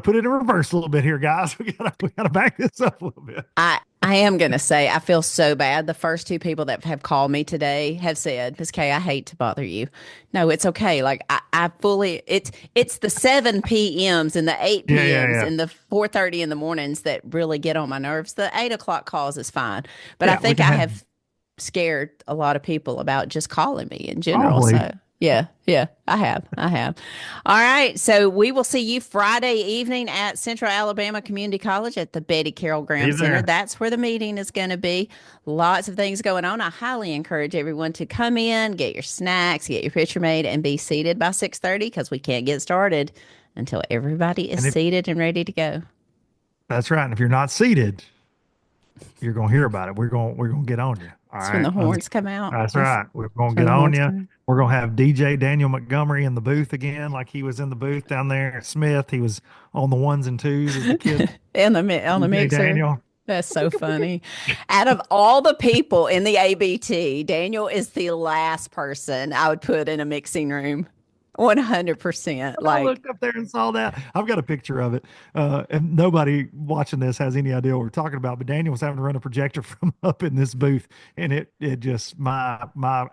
put it in reverse a little bit here, guys. We gotta back this up a little bit. I am going to say I feel so bad. The first two people that have called me today have said, Miss Kay, I hate to bother you. No, it's okay. Like I fully it's the 7 p.m.s and the 8 Yeah, yeah, p.m.s yeah. and the 4:30 in the mornings that really get on my nerves. The 8 o'clock calls is fine. But I Yeah, we think can I have have scared a lot of people about just calling me in general. probably. So yeah, yeah, I have. I have. All right. So we will see you Friday evening at Central Alabama Community College at the Betty Carroll Be Graham Center. there. That's where the meeting is going to be. Lots of things going on. I highly encourage everyone to come in, get your snacks, get your picture made, and be seated by 6:30 because we can't get started until everybody is And if seated and ready to go. that's right, and if you're not seated, you're gonna hear about it. We're gonna get on you. All That's when right. the horns come out. That's right. We're gonna That's when get the on horns you. come out. We're gonna have DJ Daniel Montgomery in the booth again, like he was in the booth down there at Smith. He was on the ones and twos as the kid. And on the DJ mixer. Daniel. That's so funny. Out of all the people in the ABT, Daniel is the last person I would put in a mixing room. 100%. And I Like, looked up there and saw that. I've got a picture of it. And nobody watching this has any idea what we're talking about. But Daniel was having to run a projector from up in this booth, and it just my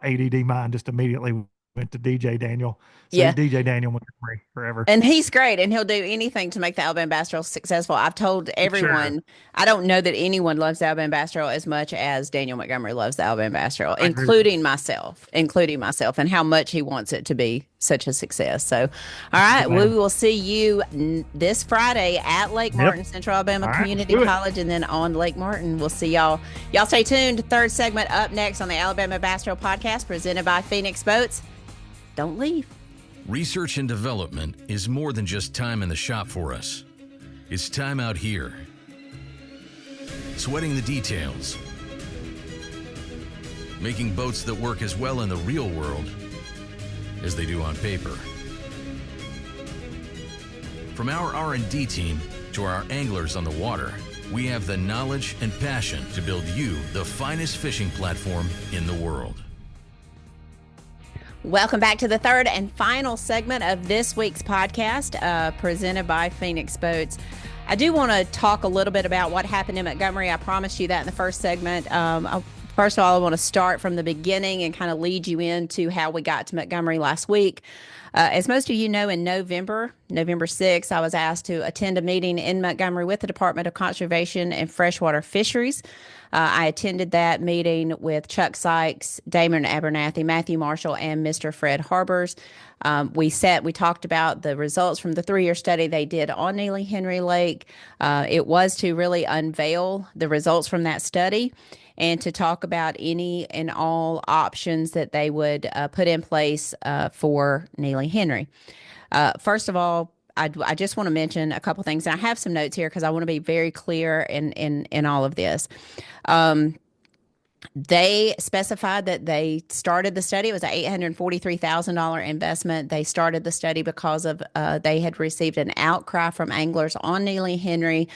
ADD mind just immediately went to DJ Daniel. So he's yeah. DJ Daniel Montgomery forever. And he's great, and he'll do anything to make the Alabama Bass Trail successful. I've told Sure. everyone, I don't know that anyone loves the Alabama Bass Trail as much as Daniel Montgomery loves the Alabama Bass Trail, I agree with including myself, and how much he wants it to be such a success. So, all you. right, Good we man. will see you this Friday at Lake Yep. Martin Central Alabama All right. Let's Community do it. College, and then on Lake Martin, we'll see y'all. Y'all stay tuned. Third segment up next on the Alabama Bass Trail podcast, presented by Phoenix Boats. Don't leave. Research and development is more than just time in the shop for us. It's time out here, sweating the details, making boats that work as well in the real world as they do on paper. From our R&D team to our anglers on the water, we have the knowledge and passion to build you the finest fishing platform in the world. Welcome back to the third and final segment of this week's podcast, presented by Phoenix Boats. I do want to talk a little bit about what happened in Montgomery. I promised you that in the first segment. First of all, I want to start from the beginning and kind of lead you into how we got to Montgomery last week. As most of you know, in November 6th, I was asked to attend a meeting in Montgomery with the Department of Conservation and Freshwater Fisheries. I attended that meeting with Chuck Sykes, Damon Abernathy, Matthew Marshall, and Mr. Fred Harbers. We talked about the results from the 3-year study they did on Neely Henry Lake. It was to really unveil the results from that study and to talk about any and all options that they would put in place for Neely Henry. First of all, I just want to mention a couple things. And I have some notes here because I want to be very clear in all of this. They specified that they started the study. It was an $843,000 investment. They started the study because of they had received an outcry from anglers on Neely Henry,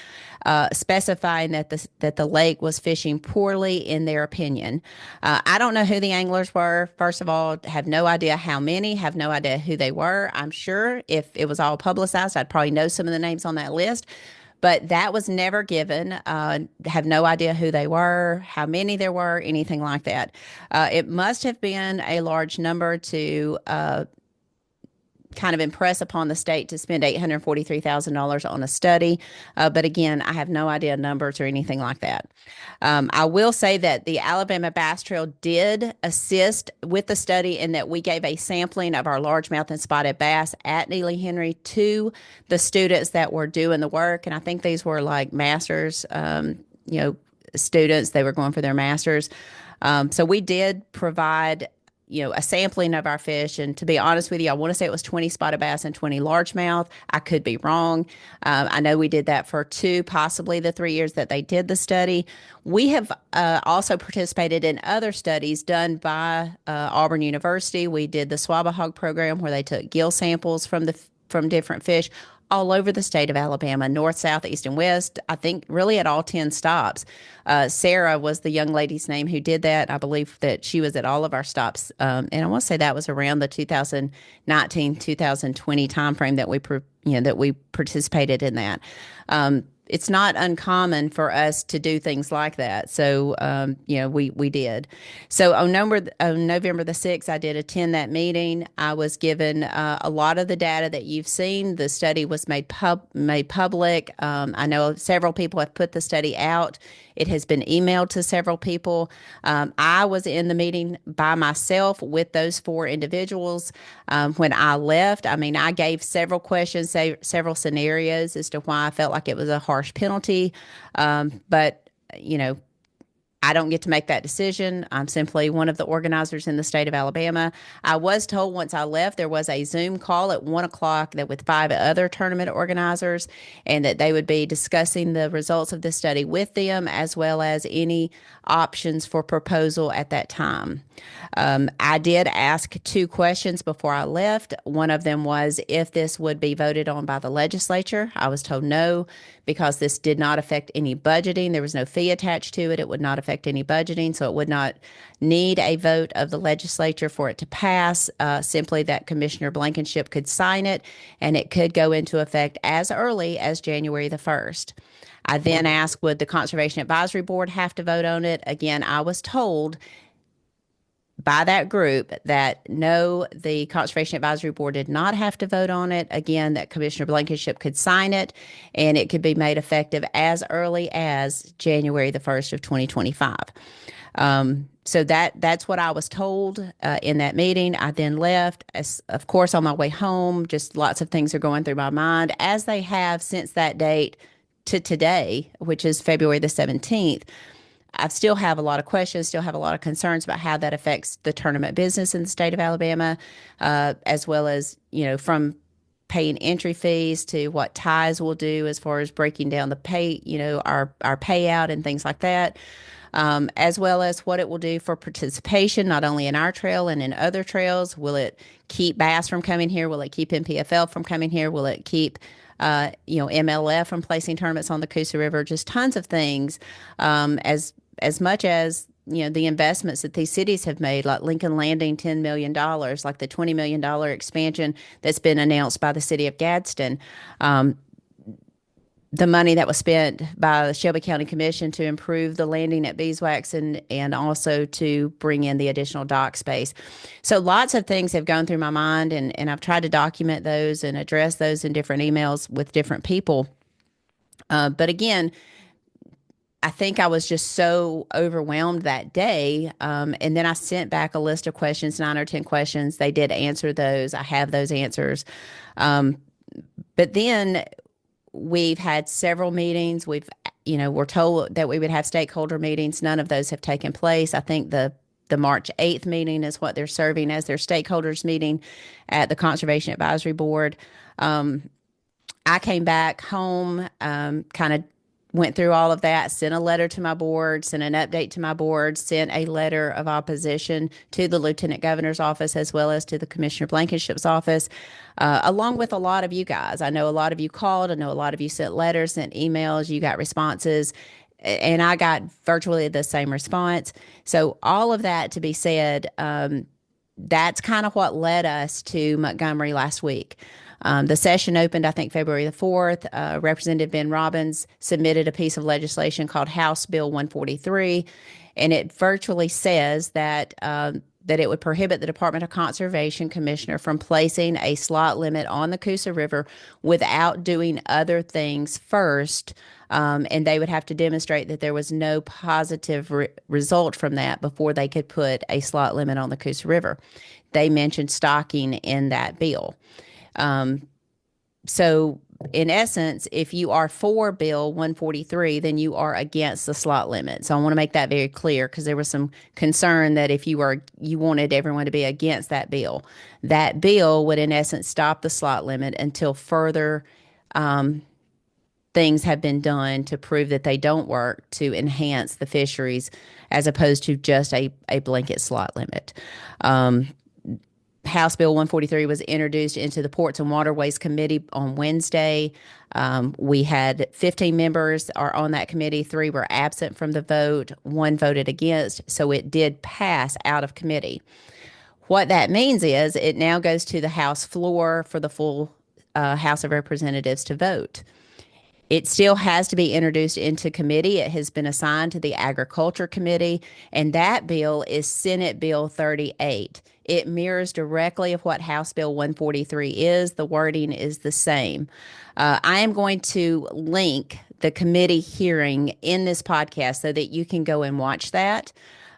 specifying that the lake was fishing poorly in their opinion. I don't know who the anglers were. First of all, have no idea how many. Have no idea who they were. I'm sure if it was all publicized, I'd probably know some of the names on that list. But that was never given. Have no idea who they were, how many there were, anything like that. It must have been a large number to kind of impress upon the state to spend $843,000 on a study. But again, I have no idea numbers or anything like that. I will say that the Alabama Bass Trail did assist with the study in that we gave a sampling of our largemouth and spotted bass at Neely Henry to the students that were doing the work. And I think these were like masters, students. They were going for their masters. So we did provide a sampling of our fish. And to be honest with you, I want to say it was 20 spotted bass and 20 largemouth. I could be wrong. I know we did that for 2, possibly the 3 years that they did the study. We have also participated in other studies done by Auburn University. We did the Swabahog program where they took gill samples from different fish all over the state of Alabama, north, south, east, and west. I think really at all 10 stops. Sarah was the young lady's name who did that. I believe that she was at all of our stops. And I want to say that was around the 2019, 2020 timeframe that we participated in that. It's not uncommon for us to do things like that. So, we did. So on November the 6th, I did attend that meeting. I was given a lot of the data that you've seen. The study was made public. I know several people have put the study out. It has been emailed to several people. I was in the meeting by myself with those 4 individuals. When I left, I gave several questions, several scenarios as to why I felt like it was a harsh penalty. But I don't get to make that decision. I'm simply one of the organizers in the state of Alabama. I was told once I left there was a Zoom call at 1:00 that with 5 other tournament organizers, and that they would be discussing the results of the study with them as well as any options for proposal at that time. I did ask 2 questions before I left. One of them was if this would be voted on by the legislature. I was told no, because this did not affect any budgeting. There was no fee attached to it. It would not affect any budgeting, so it would not need a vote of the legislature for it to pass. Simply that Commissioner Blankenship could sign it, and it could go into effect as early as January the 1st. I then asked, would the Conservation Advisory Board have to vote on it? Again, I was told by that group that no, the Conservation Advisory Board did not have to vote on it. Again, that Commissioner Blankenship could sign it, and it could be made effective as early as January the 1st of 2025. So that's what I was told in that meeting. I then left. Of course, on my way home, just lots of things are going through my mind, as they have since that date to today, which is February the 17th. I still have a lot of questions, still have a lot of concerns about how that affects the tournament business in the state of Alabama, as well as, from paying entry fees to what ties will do as far as breaking down the pay, our payout and things like that, as well as what it will do for participation, not only in our trail and in other trails. Will it keep bass from coming here? Will it keep MPFL from coming here? Will it keep MLF from placing tournaments on the Coosa River? Just tons of things, as much as the investments that these cities have made, like Lincoln Landing, $10 million, like the $20 million expansion that's been announced by the city of Gadsden. The money that was spent by the Shelby County Commission to improve the landing at Beeswax and also to bring in the additional dock space. So lots of things have gone through my mind, and I've tried to document those and address those in different emails with different people. But again, I think I was just so overwhelmed that day. And then I sent back a list of questions, 9 or 10 questions. They did answer those. I have those answers. But then we've had several meetings. We're told that we would have stakeholder meetings. None of those have taken place. I think the March 8th meeting is what they're serving as their stakeholders meeting at the Conservation Advisory Board. I came back home, kind of went through all of that, sent a letter to my board, sent an update to my board, sent a letter of opposition to the lieutenant governor's office as well as to the Commissioner Blankenship's office, along with a lot of you guys. I know a lot of you called. I know a lot of you sent letters, sent emails, you got responses, and I got virtually the same response. So, all of that to be said, that's kind of what led us to Montgomery last week. The session opened, I think, February the 4th. Representative Ben Robbins submitted a piece of legislation called House Bill 143, and it virtually says that that it would prohibit the Department of Conservation Commissioner from placing a slot limit on the Coosa River without doing other things first. And they would have to demonstrate that there was no positive result from that before they could put a slot limit on the Coosa River. They mentioned stocking in that bill. So, in essence, if you are for Bill 143, then you are against the slot limit. So I want to make that very clear because there was some concern that if you wanted everyone to be against that bill would in essence stop the slot limit until further things have been done to prove that they don't work to enhance the fisheries, as opposed to just a blanket slot limit. House Bill 143 was introduced into the Ports and Waterways Committee on Wednesday. We had 15 members are on that committee. 3 were absent from the vote. 1 voted against. So it did pass out of committee. What that means is it now goes to the House floor for the full House of Representatives to vote. It still has to be introduced into committee. It has been assigned to the Agriculture Committee, and that bill is Senate Bill 38. It mirrors directly of what House Bill 143 is. The wording is the same. I am going to link the committee hearing in this podcast so that you can go and watch that.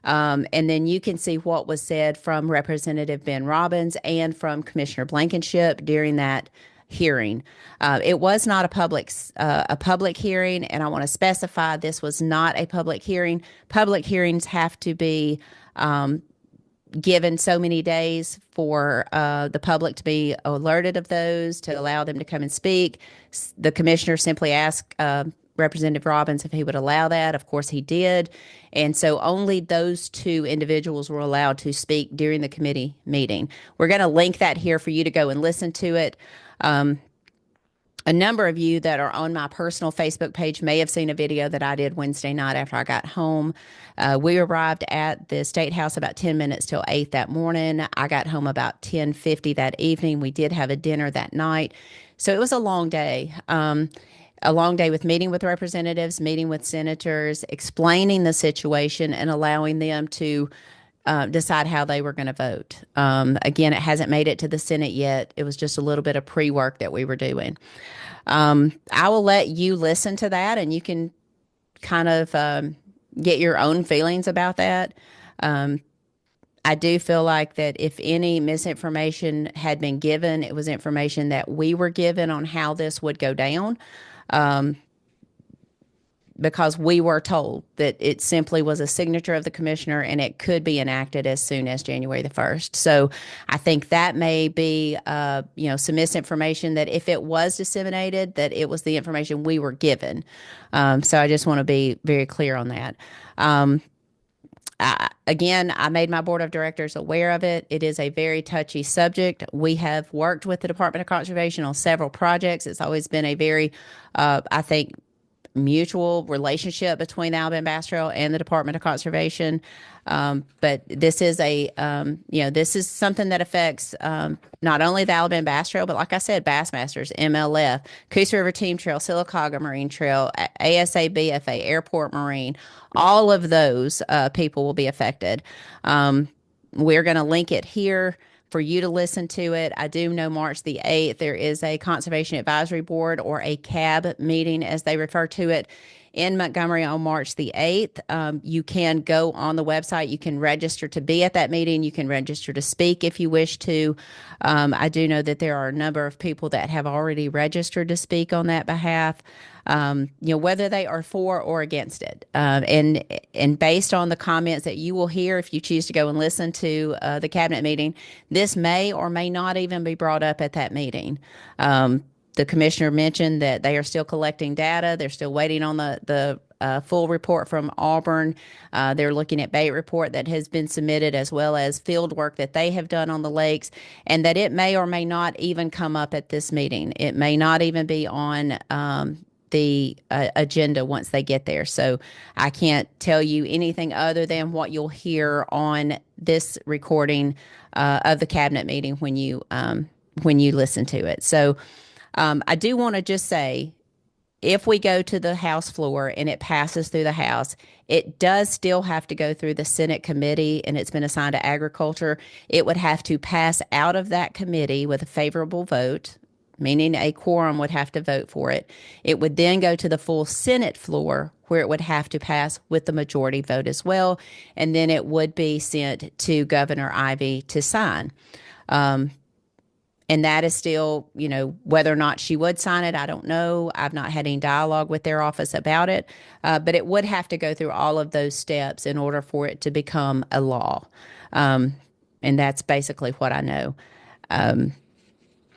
And then you can see what was said from Representative Ben Robbins and from Commissioner Blankenship during that hearing. It was not a public hearing, and I want to specify this was not a public hearing. Public hearings have to be given so many days for the public to be alerted of those, to allow them to come and speak. The commissioner simply asked Representative Robbins if he would allow that. Of course, he did. And so only those 2 individuals were allowed to speak during the committee meeting. We're going to link that here for you to go and listen to it. A number of you that are on my personal Facebook page may have seen a video that I did Wednesday night after I got home. We arrived at the State House about 10 minutes till 8 that morning. I got home about 10:50 that evening. We did have a dinner that night. So it was a long day. A long day with meeting with representatives, meeting with senators, explaining the situation and allowing them to decide how they were going to vote. Again, it hasn't made it to the Senate yet. It was just a little bit of pre-work that we were doing. I will let you listen to that, and you can kind of get your own feelings about that. I do feel like that if any misinformation had been given, it was information that we were given on how this would go down. Because we were told that it simply was a signature of the commissioner and it could be enacted as soon as January the 1st. So I think that may be, some misinformation that if it was disseminated, that it was the information we were given. So I just want to be very clear on that. I made my board of directors aware of it. It is a very touchy subject. We have worked with the Department of Conservation on several projects. It's always been a very, I think, mutual relationship between the Alabama Bass Trail and the Department of Conservation. But this is this is something that affects not only the Alabama Bass Trail, but like I said, Bassmasters, MLF, Coosa River Team Trail, Sylacauga Marine Trail, ASA, BFA, Airport Marine. All of those people will be affected. We're going to link it here for you to listen to it. I do know March the 8th, there is a Conservation Advisory Board, or a CAB meeting, as they refer to it, in Montgomery on March the 8th. You can go on the website. You can register to be at that meeting. You can register to speak if you wish to. I do know that there are a number of people that have already registered to speak on that behalf. Whether they are for or against it. And based on the comments that you will hear if you choose to go and listen to the cabinet meeting, this may or may not even be brought up at that meeting. The commissioner mentioned that they are still collecting data. They're still waiting on the full report from Auburn. They're looking at bait report that has been submitted, as well as field work that they have done on the lakes, and that it may or may not even come up at this meeting. It may not even be on the agenda once they get there. So I can't tell you anything other than what you'll hear on this recording of the cabinet meeting when you listen to it. So I do want to just say, if we go to the House floor and it passes through the House, it does still have to go through the Senate committee, and it's been assigned to Agriculture. It would have to pass out of that committee with a favorable vote, meaning a quorum would have to vote for it. It would then go to the full Senate floor, where it would have to pass with the majority vote as well, and then it would be sent to Governor Ivey to sign. And that is still, whether or not she would sign it, I don't know. I've not had any dialogue with their office about it. But it would have to go through all of those steps in order for it to become a law. And that's basically what I know.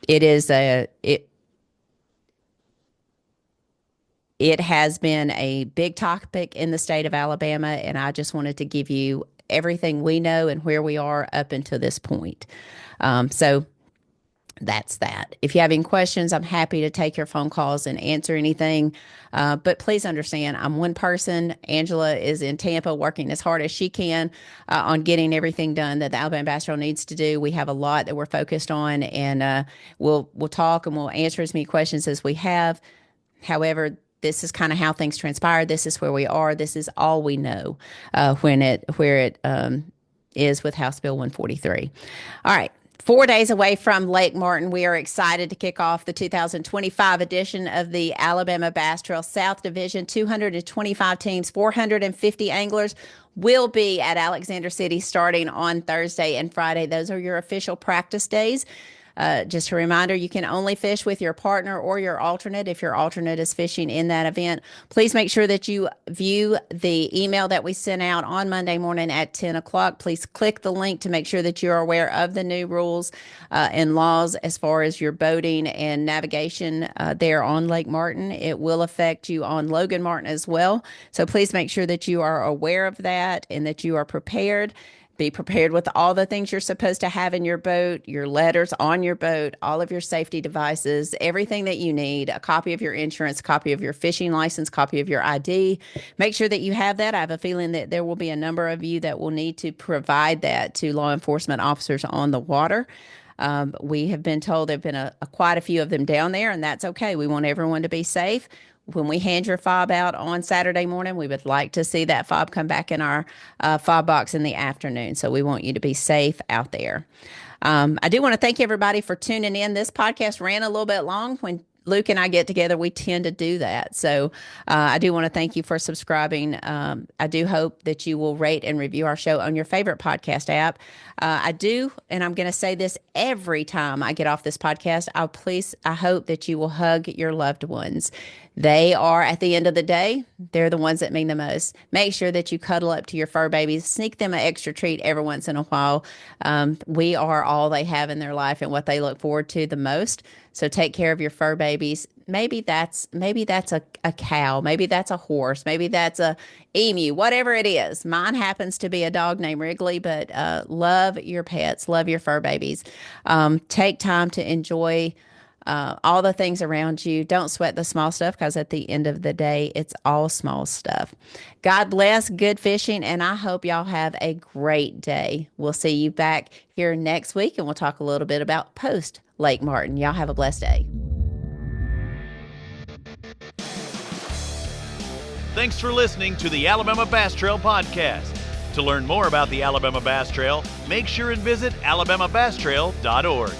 It has been a big topic in the state of Alabama, and I just wanted to give you everything we know and where we are up until this point. So that's that. If you have any questions, I'm happy to take your phone calls and answer anything. But please understand, I'm one person. Angela is in Tampa working as hard as she can on getting everything done that the Alabama Bass Trail needs to do. We have a lot that we're focused on, and we'll talk and we'll answer as many questions as we have. However, this is kind of how things transpired. This is where we are. This is all we know where it is with House Bill 143. All right. 4 days away from Lake Martin, we are excited to kick off the 2025 edition of the Alabama Bass Trail South Division. 225 teams, 450 anglers will be at Alexander City starting on Thursday and Friday. Those are your official practice days. Just a reminder, you can only fish with your partner or your alternate if your alternate is fishing in that event. Please make sure that you view the email that we sent out on Monday morning at 10 o'clock. Please click the link to make sure that you're aware of the new rules and laws as far as your boating and navigation there on Lake Martin. It will affect you on Logan Martin as well. So please make sure that you are aware of that and that you are prepared. Be prepared with all the things you're supposed to have in your boat, your letters on your boat, all of your safety devices, everything that you need, a copy of your insurance, copy of your fishing license, copy of your ID. Make sure that you have that. I have a feeling that there will be a number of you that will need to provide that to law enforcement officers on the water. We have been told there have been quite a few of them down there, and that's okay. We want everyone to be safe. When we hand your fob out on Saturday morning, we would like to see that fob come back in our fob box in the afternoon. So we want you to be safe out there. I do want to thank everybody for tuning in. This podcast ran a little bit long. When Luke and I get together, we tend to do that. So I do want to thank you for subscribing. I do hope that you will rate and review our show on your favorite podcast app. I do, and I'm going to say this every time I get off this podcast, I hope that you will hug your loved ones. They are, at the end of the day, they're the ones that mean the most. Make sure that you cuddle up to your fur babies. Sneak them an extra treat every once in a while. We are all they have in their life and what they look forward to the most. So take care of your fur babies. Maybe that's a cow. Maybe that's a horse. Maybe that's a emu, whatever it is. Mine happens to be a dog named Wrigley, but love your pets. Love your fur babies. Take time to enjoy all the things around you. Don't sweat the small stuff, because at the end of the day, it's all small stuff. God bless, good fishing, and I hope y'all have a great day. We'll see you back here next week, and we'll talk a little bit about post Lake Martin. Y'all have a blessed day. Thanks for listening to the Alabama Bass Trail Podcast. To learn more about the Alabama Bass Trail, make sure and visit alabamabasstrail.org.